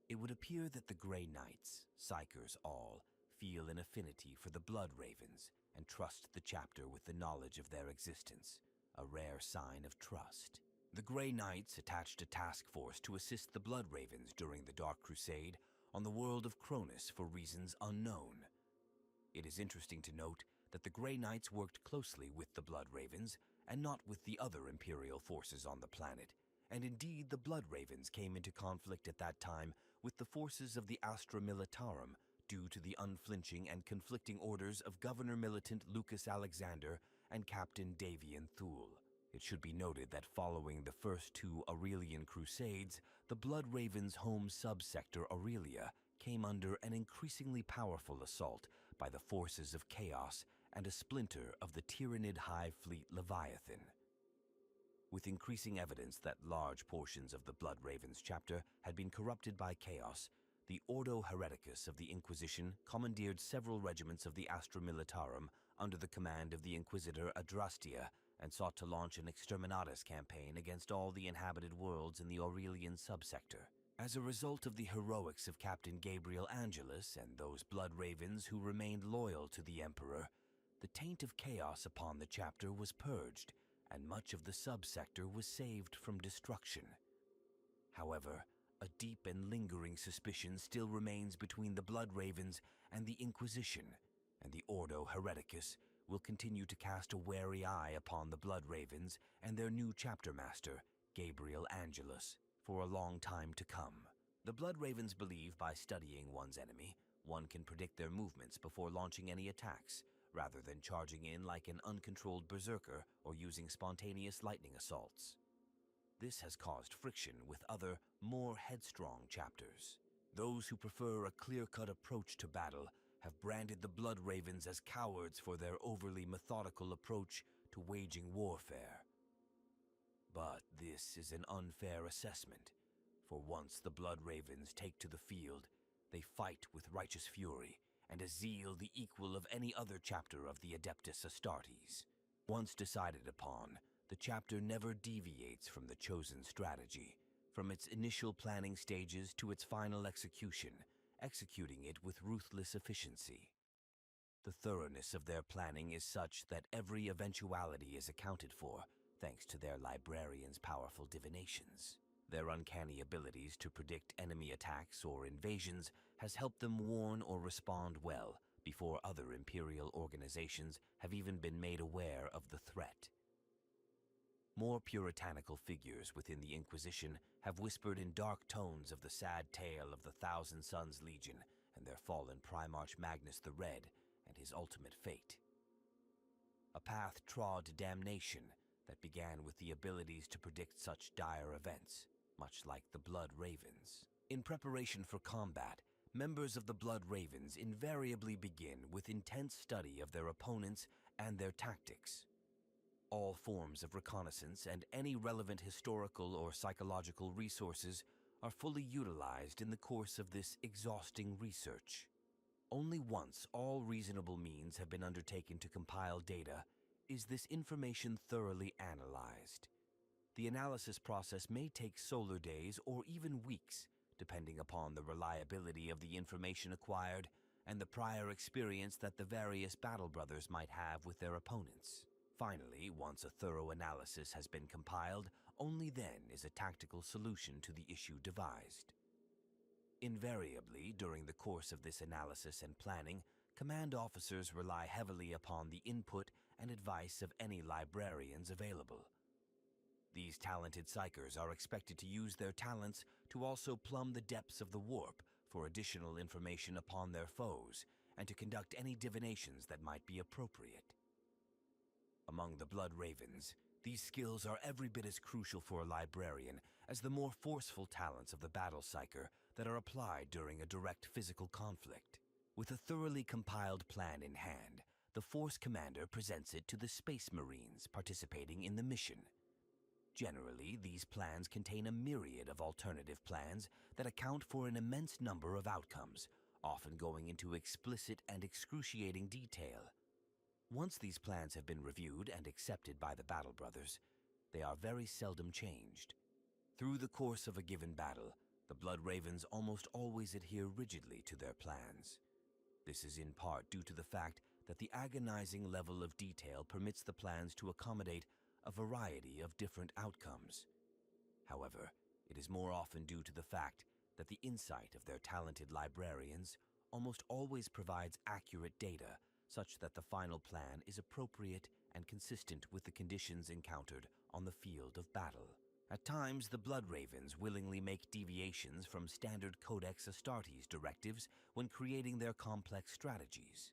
It would appear that the Grey Knights, psychers all, feel an affinity for the Blood Ravens and trust the chapter with the knowledge of their existence, a rare sign of trust. The Grey Knights attached a task force to assist the Blood Ravens during the Dark Crusade on the world of Cronus for reasons unknown. It is interesting to note that the Grey Knights worked closely with the Blood Ravens and not with the other Imperial forces on the planet, and indeed the Blood Ravens came into conflict at that time with the forces of the Astra Militarum due to the unflinching and conflicting orders of Governor Militant Lucas Alexander and Captain Davian Thule. It should be noted that following the first two Aurelian Crusades, the Blood Ravens' home subsector Aurelia came under an increasingly powerful assault by the forces of Chaos and a splinter of the Tyrannid Hive Fleet Leviathan. With increasing evidence that large portions of the Blood Ravens chapter had been corrupted by Chaos, the Ordo Hereticus of the Inquisition commandeered several regiments of the Astra Militarum under the command of the Inquisitor Adrastia and sought to launch an Exterminatus campaign against all the inhabited worlds in the Aurelian subsector. As a result of the heroics of Captain Gabriel Angelus and those Blood Ravens who remained loyal to the Emperor, the taint of chaos upon the chapter was purged, and much of the subsector was saved from destruction. However, a deep and lingering suspicion still remains between the Blood Ravens and the Inquisition, and the Ordo Hereticus will continue to cast a wary eye upon the Blood Ravens and their new chapter master, Gabriel Angelus, for a long time to come. The Blood Ravens believe by studying one's enemy, one can predict their movements before launching any attacks, rather than charging in like an uncontrolled berserker or using spontaneous lightning assaults. This has caused friction with other, more headstrong chapters. Those who prefer a clear-cut approach to battle have branded the Blood Ravens as cowards for their overly methodical approach to waging warfare. But this is an unfair assessment, for once the Blood Ravens take to the field, they fight with righteous fury and a zeal the equal of any other chapter of the Adeptus Astartes. Once decided upon, the chapter never deviates from the chosen strategy, from its initial planning stages to its final execution, executing it with ruthless efficiency. The thoroughness of their planning is such that every eventuality is accounted for, thanks to their librarians' powerful divinations. Their uncanny abilities to predict enemy attacks or invasions has helped them warn or respond well before other Imperial organizations have even been made aware of the threat. More puritanical figures within the Inquisition have whispered in dark tones of the sad tale of the Thousand Sons Legion and their fallen Primarch Magnus the Red and his ultimate fate. A path trod to damnation that began with the abilities to predict such dire events, much like the Blood Ravens. In preparation for combat, members of the Blood Ravens invariably begin with intense study of their opponents and their tactics. All forms of reconnaissance and any relevant historical or psychological resources are fully utilized in the course of this exhausting research. Only once all reasonable means have been undertaken to compile data is this information thoroughly analyzed. The analysis process may take solar days or even weeks, depending upon the reliability of the information acquired and the prior experience that the various battle brothers might have with their opponents. Finally, once a thorough analysis has been compiled, only then is a tactical solution to the issue devised. Invariably, during the course of this analysis and planning, command officers rely heavily upon the input and advice of any librarians available. These talented psychers are expected to use their talents to also plumb the depths of the warp for additional information upon their foes and to conduct any divinations that might be appropriate. Among the Blood Ravens, these skills are every bit as crucial for a librarian as the more forceful talents of the battle psyker that are applied during a direct physical conflict. With a thoroughly compiled plan in hand, the Force Commander presents it to the Space Marines participating in the mission. Generally, these plans contain a myriad of alternative plans that account for an immense number of outcomes, often going into explicit and excruciating detail. Once these plans have been reviewed and accepted by the Battle Brothers, they are very seldom changed. Through the course of a given battle, the Blood Ravens almost always adhere rigidly to their plans. This is in part due to the fact that the agonizing level of detail permits the plans to accommodate a variety of different outcomes. However, it is more often due to the fact that the insight of their talented librarians almost always provides accurate data such that the final plan is appropriate and consistent with the conditions encountered on the field of battle. At times, the Blood Ravens willingly make deviations from standard Codex Astartes directives when creating their complex strategies.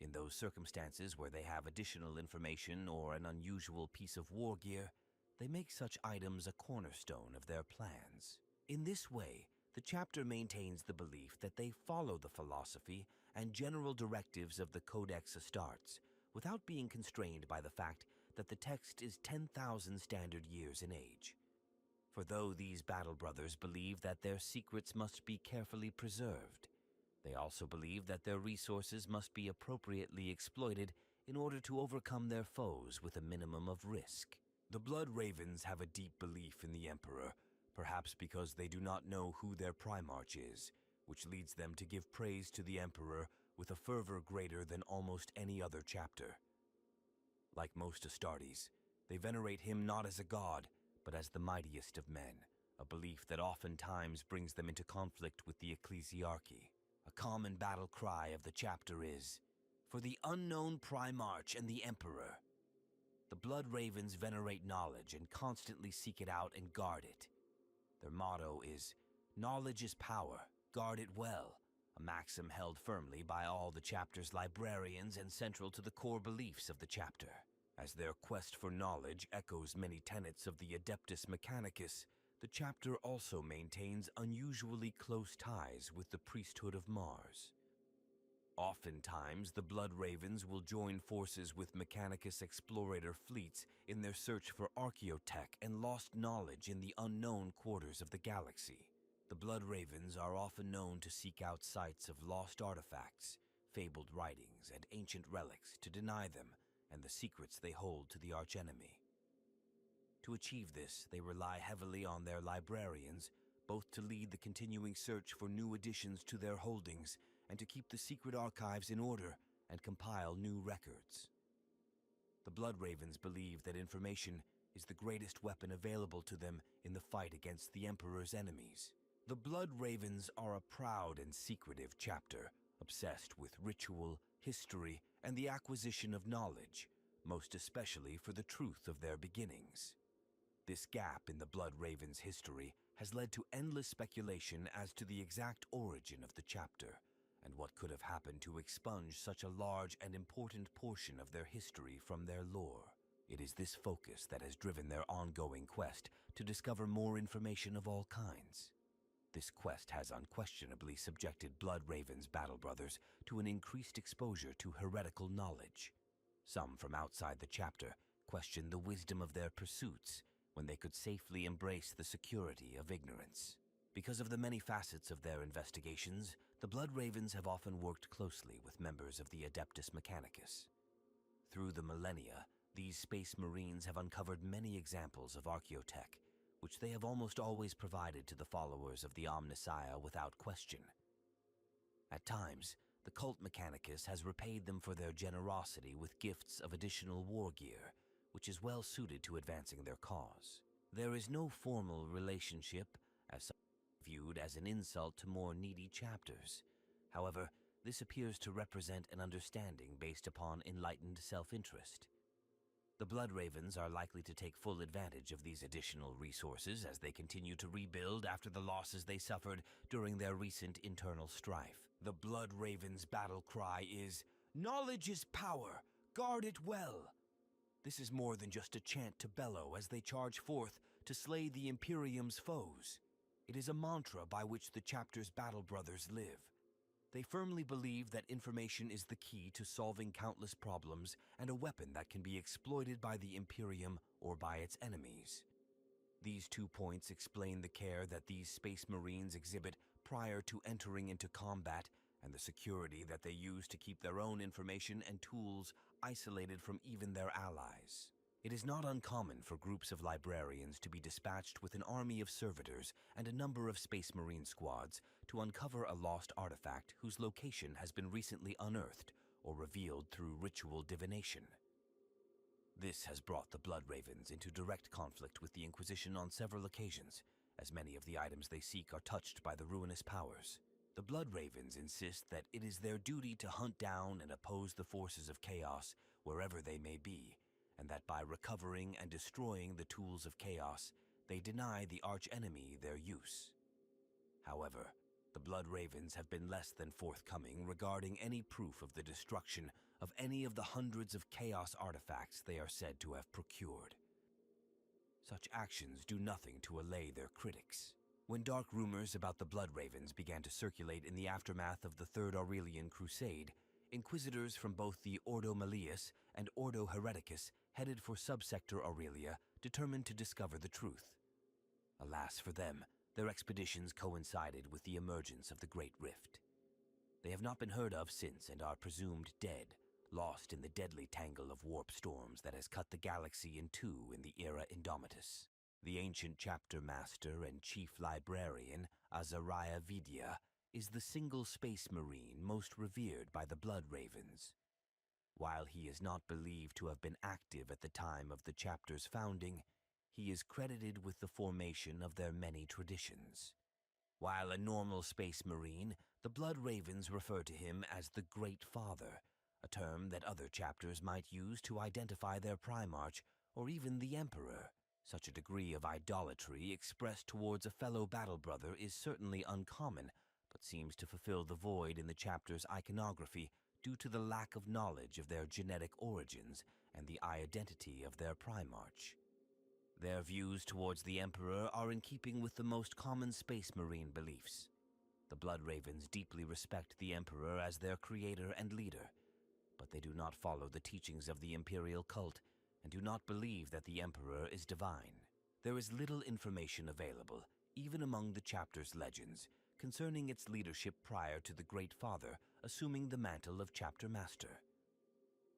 In those circumstances where they have additional information or an unusual piece of war gear, they make such items a cornerstone of their plans. In this way, the chapter maintains the belief that they follow the philosophy and general directives of the Codex Astartes without being constrained by the fact that the text is 10,000 standard years in age. For though these battle brothers believe that their secrets must be carefully preserved, they also believe that their resources must be appropriately exploited in order to overcome their foes with a minimum of risk. The Blood Ravens have a deep belief in the Emperor, perhaps because they do not know who their Primarch is, which leads them to give praise to the Emperor with a fervor greater than almost any other chapter. Like most Astartes, they venerate him not as a god, but as the mightiest of men, a belief that oftentimes brings them into conflict with the ecclesiarchy. A common battle cry of the chapter is, "For the unknown Primarch and the Emperor." The Blood Ravens venerate knowledge and constantly seek it out and guard it. Their motto is, "Knowledge is power, guard it well," a maxim held firmly by all the chapter's librarians and central to the core beliefs of the chapter. As their quest for knowledge echoes many tenets of the Adeptus Mechanicus, the chapter also maintains unusually close ties with the priesthood of Mars. Oftentimes, the Blood Ravens will join forces with Mechanicus explorator fleets in their search for archaeotech and lost knowledge in the unknown quarters of the galaxy. The Blood Ravens are often known to seek out sites of lost artifacts, fabled writings, and ancient relics to deny them and the secrets they hold to the archenemy. To achieve this, they rely heavily on their librarians, both to lead the continuing search for new additions to their holdings and to keep the secret archives in order and compile new records. The Blood Ravens believe that information is the greatest weapon available to them in the fight against the Emperor's enemies. The Blood Ravens are a proud and secretive chapter, obsessed with ritual, history, and the acquisition of knowledge, most especially for the truth of their beginnings. This gap in the Blood Ravens' history has led to endless speculation as to the exact origin of the chapter, and what could have happened to expunge such a large and important portion of their history from their lore. It is this focus that has driven their ongoing quest to discover more information of all kinds. This quest has unquestionably subjected Blood Ravens' battle brothers to an increased exposure to heretical knowledge. Some from outside the chapter question the wisdom of their pursuits when they could safely embrace the security of ignorance. Because of the many facets of their investigations, the Blood Ravens have often worked closely with members of the Adeptus Mechanicus. Through the millennia, these Space Marines have uncovered many examples of archaeotech, which they have almost always provided to the followers of the Omnissiah without question. At times, the Cult Mechanicus has repaid them for their generosity with gifts of additional war gear, which is well suited to advancing their cause. There is no formal relationship, as some viewed as an insult to more needy chapters. However, this appears to represent an understanding based upon enlightened self-interest. The Blood Ravens are likely to take full advantage of these additional resources as they continue to rebuild after the losses they suffered during their recent internal strife. The Blood Ravens' battle cry is, "Knowledge is power, guard it well." This is more than just a chant to bellow as they charge forth to slay the Imperium's foes. It is a mantra by which the chapter's battle brothers live. They firmly believe that information is the key to solving countless problems and a weapon that can be exploited by the Imperium or by its enemies. These 2 points explain the care that these Space Marines exhibit prior to entering into combat and the security that they use to keep their own information and tools isolated from even their allies. It is not uncommon for groups of librarians to be dispatched with an army of servitors and a number of Space Marine squads to uncover a lost artifact whose location has been recently unearthed or revealed through ritual divination. This has brought the Blood Ravens into direct conflict with the Inquisition on several occasions, as many of the items they seek are touched by the ruinous powers. The Blood Ravens insist that it is their duty to hunt down and oppose the forces of chaos wherever they may be, and that by recovering and destroying the tools of chaos, they deny the archenemy their use. However, the Blood Ravens have been less than forthcoming regarding any proof of the destruction of any of the hundreds of chaos artifacts they are said to have procured. Such actions do nothing to allay their critics. When dark rumors about the Blood Ravens began to circulate in the aftermath of the Third Aurelian Crusade, inquisitors from both the Ordo Malleus and Ordo Hereticus headed for Subsector Aurelia, determined to discover the truth. Alas for them, their expeditions coincided with the emergence of the Great Rift. They have not been heard of since and are presumed dead, lost in the deadly tangle of warp storms that has cut the galaxy in two in the era Indomitus. The ancient chapter master and chief librarian, Azariah is the single Space Marine most revered by the Blood Ravens. While he is not believed to have been active at the time of the chapter's founding, he is credited with the formation of their many traditions. While a normal Space Marine, the Blood Ravens refer to him as the Great Father, a term that other chapters might use to identify their Primarch or even the Emperor. Such a degree of idolatry expressed towards a fellow battle brother is certainly uncommon, but seems to fulfill the void in the chapter's iconography due to the lack of knowledge of their genetic origins and the identity of their Primarch. Their views towards the Emperor are in keeping with the most common Space Marine beliefs. The Blood Ravens deeply respect the Emperor as their creator and leader, but they do not follow the teachings of the Imperial cult and do not believe that the Emperor is divine. There is little information available, even among the chapter's legends, concerning its leadership prior to the Great Father assuming the mantle of Chapter Master.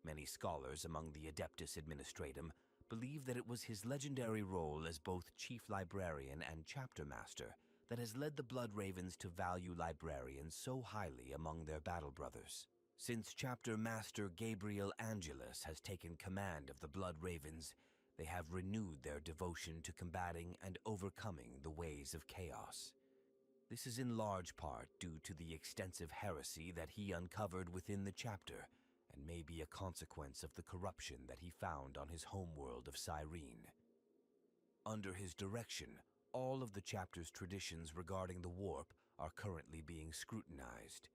Many scholars among the Adeptus Administratum believe that it was his legendary role as both Chief Librarian and Chapter Master that has led the Blood Ravens to value librarians so highly among their battle brothers. Since Chapter Master Gabriel Angelus has taken command of the Blood Ravens, they have renewed their devotion to combating and overcoming the ways of chaos. This is in large part due to the extensive heresy that he uncovered within the chapter, and may be a consequence of the corruption that he found on his homeworld of Cyrene. Under his direction, all of the chapter's traditions regarding the warp are currently being scrutinized.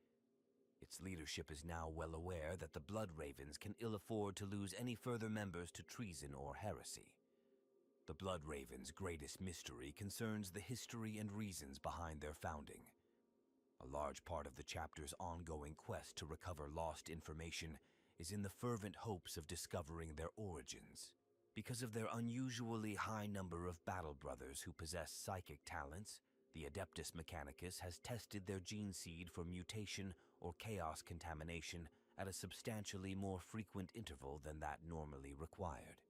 Its leadership is now well aware that the Blood Ravens can ill afford to lose any further members to treason or heresy. The Blood Ravens' greatest mystery concerns the history and reasons behind their founding. A large part of the chapter's ongoing quest to recover lost information is in the fervent hopes of discovering their origins. Because of their unusually high number of battle brothers who possess psychic talents, The Adeptus Mechanicus has tested their gene seed for mutation or chaos contamination at a substantially more frequent interval than that normally required.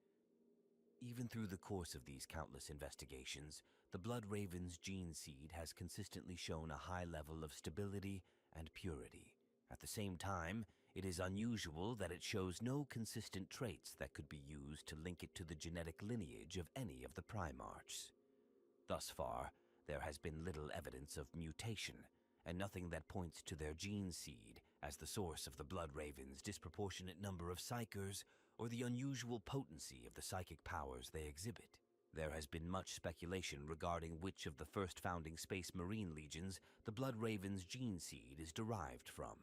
Even through the course of these countless investigations, the Blood Raven's gene seed has consistently shown a high level of stability and purity. At the same time, it is unusual that it shows no consistent traits that could be used to link it to the genetic lineage of any of the Primarchs. Thus far, there has been little evidence of mutation, and nothing that points to their gene seed as the source of the Blood Raven's disproportionate number of psychers or the unusual potency of the psychic powers they exhibit. There has been much speculation regarding which of the first founding Space Marine legions the Blood Raven's gene seed is derived from.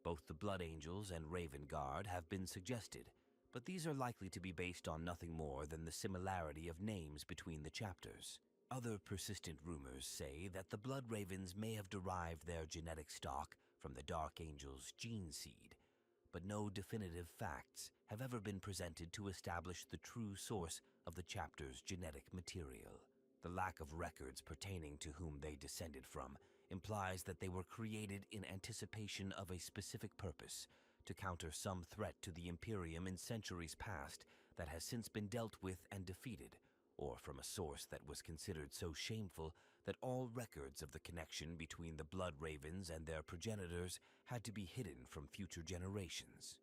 Both the Blood Angels and Raven Guard have been suggested, but these are likely to be based on nothing more than the similarity of names between the chapters. Other persistent rumors say that the Blood Ravens may have derived their genetic stock from the Dark Angel's gene seed, but no definitive facts have ever been presented to establish the true source of the chapter's genetic material. The lack of records pertaining to whom they descended from implies that they were created in anticipation of a specific purpose, to counter some threat to the Imperium in centuries past that has since been dealt with and defeated, or from a source that was considered so shameful that all records of the connection between the Blood Ravens and their progenitors had to be hidden from future generations.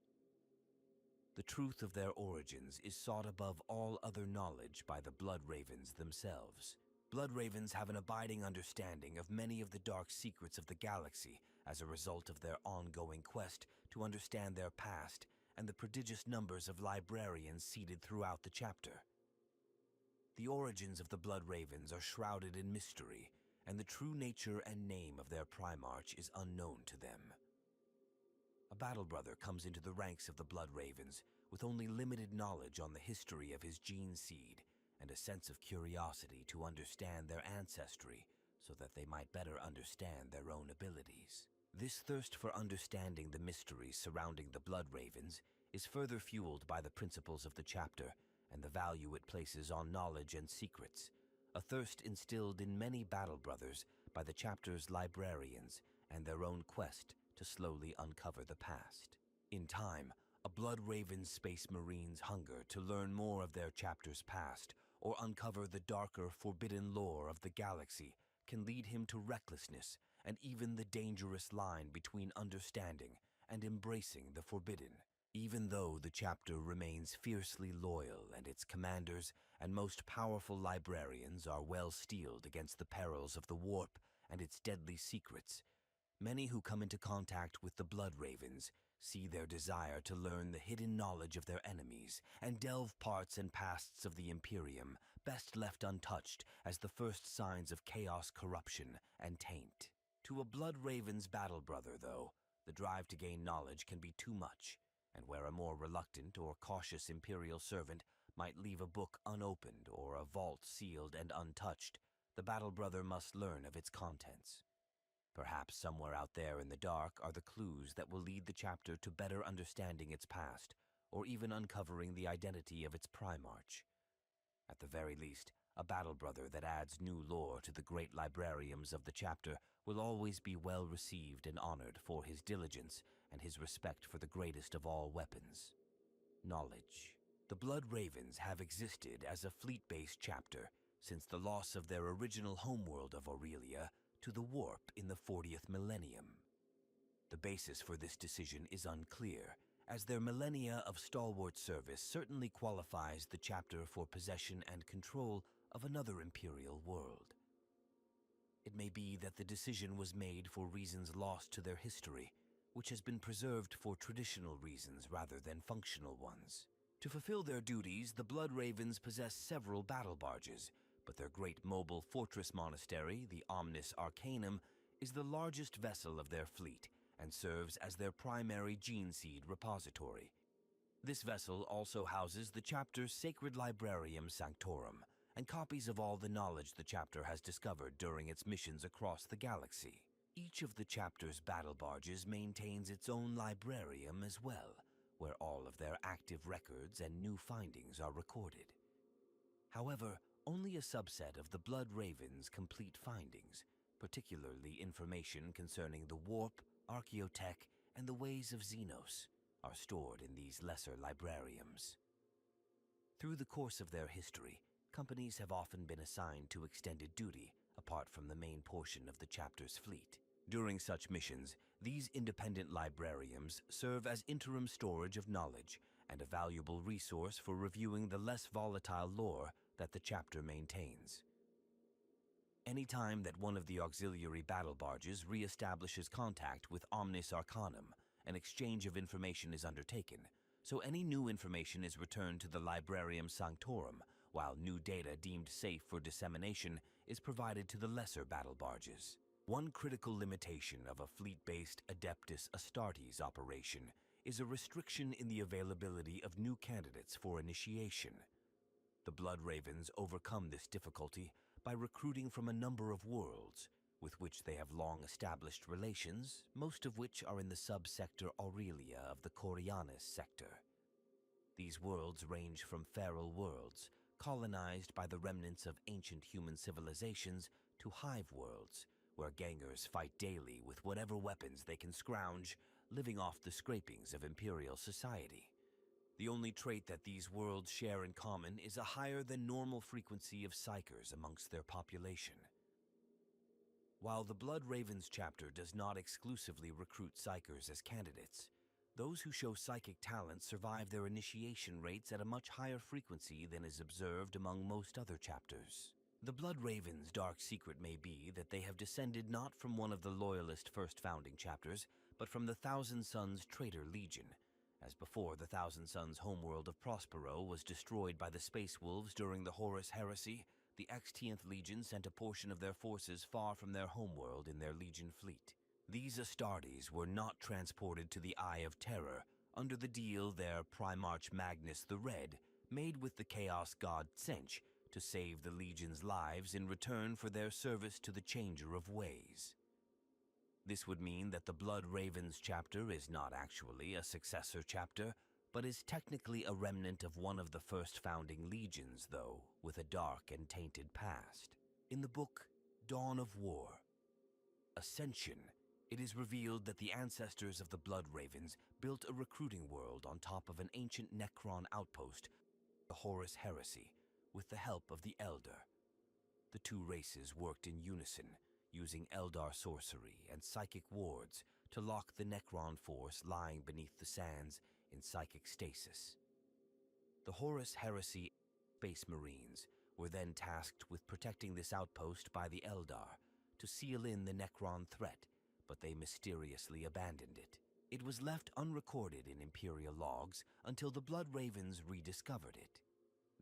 The truth of their origins is sought above all other knowledge by the Blood Ravens themselves. Blood Ravens have an abiding understanding of many of the dark secrets of the galaxy as a result of their ongoing quest to understand their past and the prodigious numbers of librarians seated throughout the chapter. The origins of the Blood Ravens are shrouded in mystery, and the true nature and name of their Primarch is unknown to them. A battle brother comes into the ranks of the Blood Ravens with only limited knowledge on the history of his gene seed and a sense of curiosity to understand their ancestry so that they might better understand their own abilities. This thirst for understanding the mysteries surrounding the Blood Ravens is further fueled by the principles of the chapter and the value it places on knowledge and secrets, a thirst instilled in many battle brothers by the chapter's librarians and their own quest to slowly uncover the past. In time, a Blood Raven Space Marine's hunger to learn more of their chapter's past or uncover the darker, forbidden lore of the galaxy can lead him to recklessness and even the dangerous line between understanding and embracing the forbidden. Even though the chapter remains fiercely loyal and its commanders and most powerful librarians are well steeled against the perils of the warp and its deadly secrets, many who come into contact with the Blood Ravens see their desire to learn the hidden knowledge of their enemies and delve parts and pasts of the Imperium best left untouched as the first signs of chaos, corruption, and taint. To a Blood Raven's battle brother, though, the drive to gain knowledge can be too much, and where a more reluctant or cautious Imperial servant might leave a book unopened or a vault sealed and untouched, the battle brother must learn of its contents. Perhaps somewhere out there in the dark are the clues that will lead the chapter to better understanding its past, or even uncovering the identity of its Primarch. At the very least, a battle brother that adds new lore to the great librariums of the chapter will always be well received and honored for his diligence and his respect for the greatest of all weapons, knowledge. The Blood Ravens have existed as a fleet-based chapter since the loss of their original homeworld of Aurelia to the warp in the 40th millennium. The basis for this decision is unclear, as their millennia of stalwart service certainly qualifies the chapter for possession and control of another Imperial world. It may be that the decision was made for reasons lost to their history, which has been preserved for traditional reasons rather than functional ones. To fulfill their duties, the Blood Ravens possess several battle barges, but their great mobile fortress monastery, the Omnis Arcanum, is the largest vessel of their fleet and serves as their primary gene seed repository. This vessel also houses the chapter's sacred Librarium Sanctorum and copies of all the knowledge the chapter has discovered during its missions across the galaxy. Each of the chapter's battle barges maintains its own librarium as well, where all of their active records and new findings are recorded. However, only a subset of the Blood Raven's complete findings, particularly information concerning the warp, archaeotech, and the ways of Xenos, are stored in these lesser librariums. Through the course of their history, companies have often been assigned to extended duty apart from the main portion of the chapter's fleet. During such missions, these independent librariums serve as interim storage of knowledge and a valuable resource for reviewing the less volatile lore that the chapter maintains. Anytime that one of the auxiliary battle barges reestablishes contact with Omnis Arcanum, an exchange of information is undertaken, so any new information is returned to the Librarium Sanctorum, while new data deemed safe for dissemination is provided to the lesser battle barges. One critical limitation of a fleet-based Adeptus Astartes operation is a restriction in the availability of new candidates for initiation. The Blood Ravens overcome this difficulty by recruiting from a number of worlds, with which they have long established relations, most of which are in the subsector Aurelia of the Corianis sector. These worlds range from feral worlds, colonized by the remnants of ancient human civilizations, to hive worlds, where gangers fight daily with whatever weapons they can scrounge, living off the scrapings of imperial society. The only trait that these worlds share in common is a higher than normal frequency of psychers amongst their population. While the Blood Ravens chapter does not exclusively recruit psychers as candidates, those who show psychic talent survive their initiation rates at a much higher frequency than is observed among most other chapters. The Blood Ravens' dark secret may be that they have descended not from one of the Loyalist first founding chapters, but from the Thousand Sons Traitor Legion, as before the Thousand Sons homeworld of Prospero was destroyed by the Space Wolves during the Horus Heresy. The Xth Legion sent a portion of their forces far from their homeworld in their Legion fleet. These Astartes were not transported to the Eye of Terror under the deal their Primarch Magnus the Red made with the Chaos God Tsench to save the Legion's lives in return for their service to the Changer of Ways. This would mean that the Blood Ravens chapter is not actually a successor chapter, but is technically a remnant of one of the first founding legions, though with a dark and tainted past. In the book Dawn of War, Ascension, it is revealed that the ancestors of the Blood Ravens built a recruiting world on top of an ancient Necron outpost, the Horus Heresy, with the help of the Elder. The two races worked in unison, using Eldar sorcery and psychic wards to lock the Necron force lying beneath the sands in psychic stasis. The Horus Heresy Space Marines were then tasked with protecting this outpost by the Eldar to seal in the Necron threat, but they mysteriously abandoned it. It was left unrecorded in Imperial logs until the Blood Ravens rediscovered it.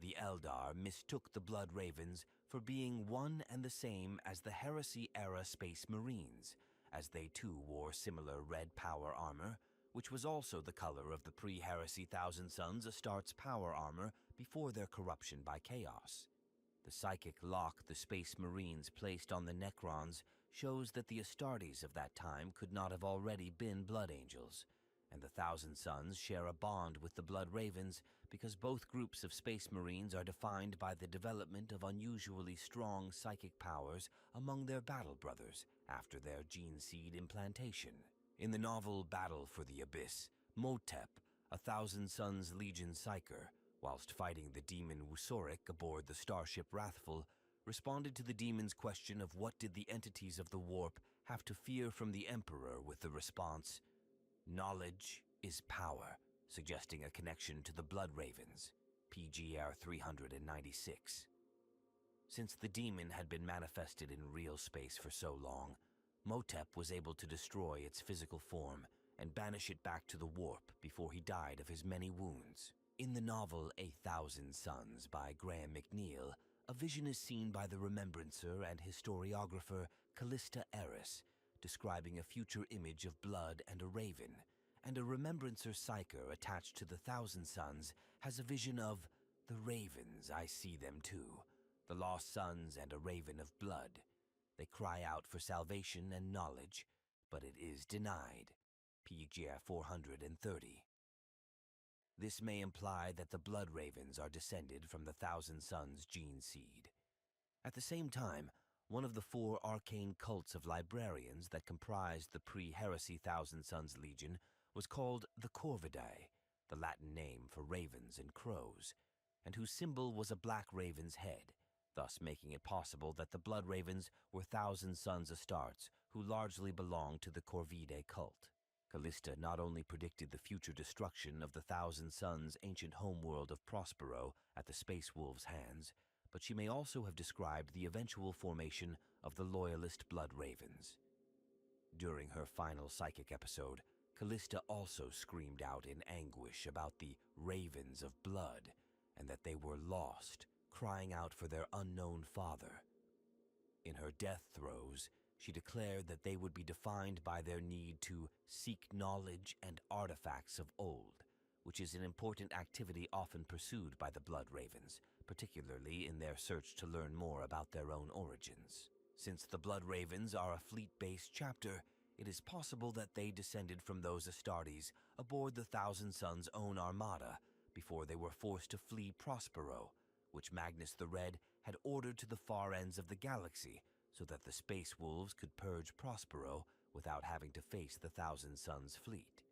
The Eldar mistook the Blood Ravens for being one and the same as the Heresy-era Space Marines, as they too wore similar red power armor, which was also the color of the pre-Heresy Thousand Sons Astartes power armor before their corruption by Chaos. The psychic lock the Space Marines placed on the Necrons shows that the Astartes of that time could not have already been Blood Angels, and the Thousand Sons share a bond with the Blood Ravens because both groups of Space Marines are defined by the development of unusually strong psychic powers among their battle brothers after their gene seed implantation. In the novel Battle for the Abyss, Motep, a Thousand Sons Legion psyker, whilst fighting the demon Wusoric aboard the starship Wrathful, responded to the demon's question of what did the entities of the warp have to fear from the Emperor with the response, "Knowledge is power," suggesting a connection to the Blood Ravens, PGR 396. Since the demon had been manifested in real space for so long, Motep was able to destroy its physical form and banish it back to the warp before he died of his many wounds. In the novel A Thousand Sons by Graham McNeill, a vision is seen by the remembrancer and historiographer Callista Eris, describing a future image of blood and a raven, and a remembrancer psyker attached to the Thousand Sons has a vision of "the ravens, I see them too, the lost sons and a raven of blood. They cry out for salvation and knowledge, but it is denied." PGF 430. This may imply that the Blood Ravens are descended from the Thousand Sons gene seed. At the same time, one of the 4 arcane cults of Librarians that comprised the pre-heresy Thousand Sons Legion was called the Corvidae, the Latin name for ravens and crows, and whose symbol was a black raven's head, thus making it possible that the Blood Ravens were Thousand Sons Astartes who largely belonged to the Corvidae cult. Callista not only predicted the future destruction of the Thousand Sons' ancient homeworld of Prospero at the Space Wolves' hands, but she may also have described the eventual formation of the Loyalist Blood Ravens. During her final psychic episode, Callista also screamed out in anguish about the Ravens of Blood and that they were lost, crying out for their unknown father. In her death throes, she declared that they would be defined by their need to seek knowledge and artifacts of old, which is an important activity often pursued by the Blood Ravens, particularly in their search to learn more about their own origins. Since the Blood Ravens are a fleet-based chapter, it is possible that they descended from those Astartes aboard the Thousand Sons' own armada before they were forced to flee Prospero, which Magnus the Red had ordered to the far ends of the galaxy so that the Space Wolves could purge Prospero without having to face the Thousand Sons fleet.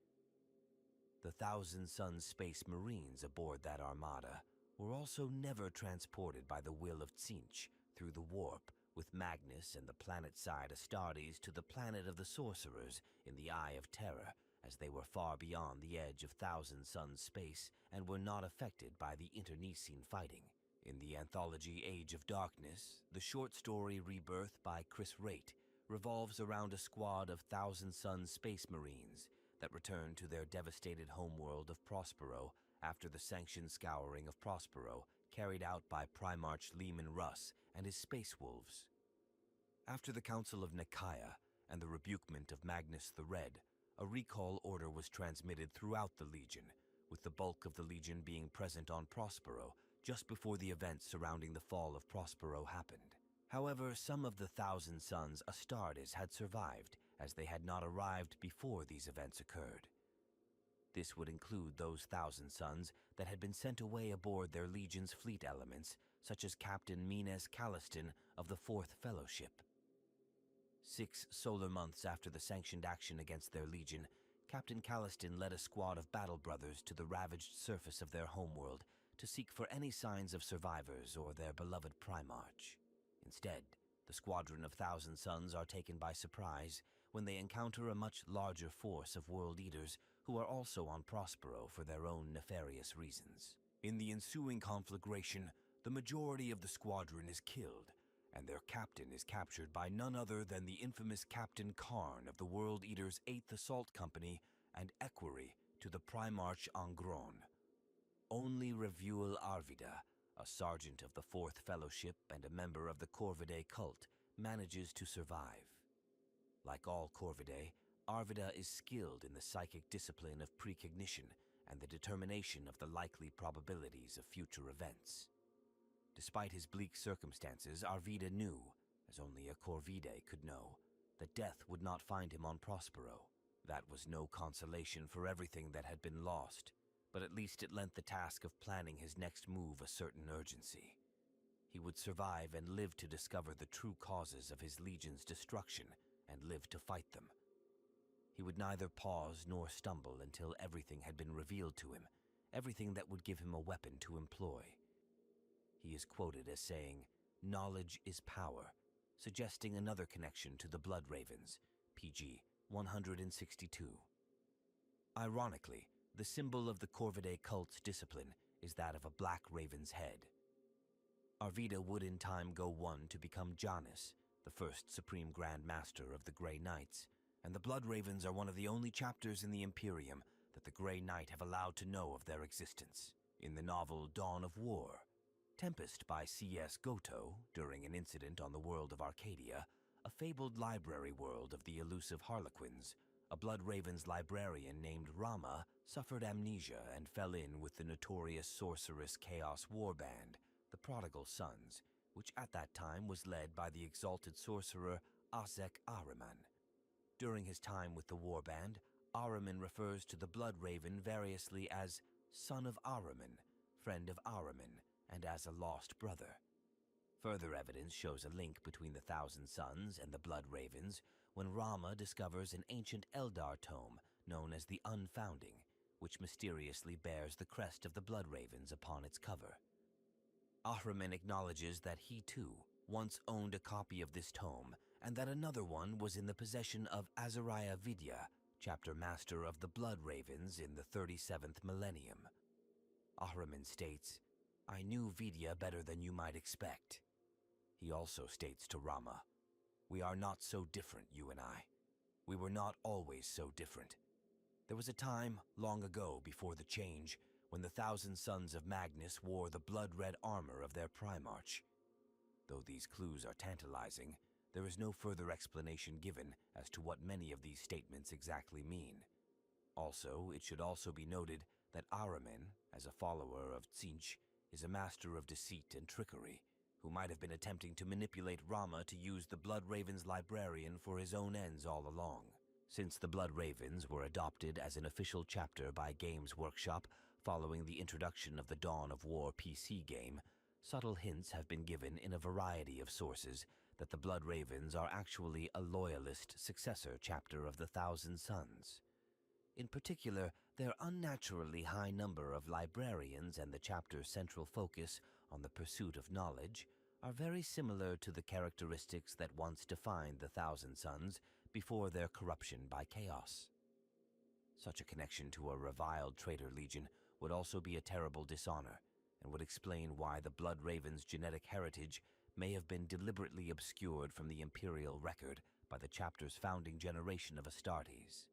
The Thousand Sons Space Marines aboard that armada were also never transported by the will of Tzeentch through the warp with Magnus and the planet-side Astartes to the planet of the Sorcerers in the Eye of Terror, as they were far beyond the edge of Thousand Sons space and were not affected by the internecine fighting. In the anthology Age of Darkness, the short story Rebirth by Chris Raitt revolves around a squad of Thousand Sons Space Marines that return to their devastated homeworld of Prospero after the sanctioned scouring of Prospero carried out by Primarch Leman Russ and his Space Wolves. After the Council of Nicaea and the rebukement of Magnus the Red, a recall order was transmitted throughout the Legion, with the bulk of the Legion being present on Prospero just before the events surrounding the fall of Prospero happened. However, some of the Thousand Sons Astartes had survived, as they had not arrived before these events occurred. This would include those Thousand Sons that had been sent away aboard their Legion's fleet elements, such as Captain Mines Calliston of the Fourth Fellowship. 6 solar months after the sanctioned action against their Legion, Captain Calliston led a squad of battle brothers to the ravaged surface of their homeworld to seek for any signs of survivors or their beloved Primarch. Instead, the squadron of Thousand Sons are taken by surprise when they encounter a much larger force of World Eaters who are also on Prospero for their own nefarious reasons. In the ensuing conflagration, the majority of the squadron is killed, and their captain is captured by none other than the infamous Captain Karn of the World Eaters' 8th Assault Company and equerry to the Primarch Angron. Only Revuel Arvida, a sergeant of the Fourth Fellowship and a member of the Corvidae cult, manages to survive. Like all Corvidae, Arvida is skilled in the psychic discipline of precognition and the determination of the likely probabilities of future events. Despite his bleak circumstances, Arvida knew, as only a Corvidae could know, that death would not find him on Prospero. That was no consolation for everything that had been lost, but at least it lent the task of planning his next move a certain urgency. He would survive and live to discover the true causes of his Legion's destruction and live to fight them. He would neither pause nor stumble until everything had been revealed to him, everything that would give him a weapon to employ. He is quoted as saying, "Knowledge is power," suggesting another connection to the Blood Ravens, PG 162. Ironically, the symbol of the Corvidae cult's discipline is that of a black raven's head. Arvida would in time go on to become Janus, the first Supreme Grand Master of the Grey Knights, and the Blood Ravens are one of the only chapters in the Imperium that the Grey Knight have allowed to know of their existence. In the novel Dawn of War, Tempest by C.S. Goto, during an incident on the world of Arcadia, a fabled library world of the elusive Harlequins, a Blood Raven's librarian named Rama suffered amnesia and fell in with the notorious sorceress Chaos Warband, the Prodigal Sons, which at that time was led by the exalted sorcerer Azek Ahriman. During his time with the Warband, Ahriman refers to the Blood Raven variously as Son of Ahriman, Friend of Ahriman, and as a lost brother. Further evidence shows a link between the Thousand Sons and the Blood Ravens when Rama discovers an ancient Eldar tome known as the Unfounding, which mysteriously bears the crest of the Blood Ravens upon its cover. Ahriman acknowledges that he too once owned a copy of this tome and that another one was in the possession of Azariah Vidya, chapter master of the Blood Ravens in the 37th millennium. Ahriman states, "I knew Vidya better than you might expect." He also states to Rama, "We are not so different, you and I. We were not always so different. There was a time, long ago before the change, when the Thousand Sons of Magnus wore the blood-red armor of their Primarch." Though these clues are tantalizing, there is no further explanation given as to what many of these statements exactly mean. Also, it should also be noted that Ahriman, as a follower of Tzeentch, is a master of deceit and trickery, who might have been attempting to manipulate Rama to use the Blood Ravens Librarian for his own ends all along. Since the Blood Ravens were adopted as an official chapter by Games Workshop following the introduction of the Dawn of War PC game, subtle hints have been given in a variety of sources that the Blood Ravens are actually a loyalist successor chapter of the Thousand Sons. In particular, their unnaturally high number of librarians and the chapter's central focus on the pursuit of knowledge are very similar to the characteristics that once defined the Thousand Sons before their corruption by chaos. Such a connection to a reviled traitor legion would also be a terrible dishonor and would explain why the Blood Raven's genetic heritage may have been deliberately obscured from the Imperial record by the chapter's founding generation of Astartes.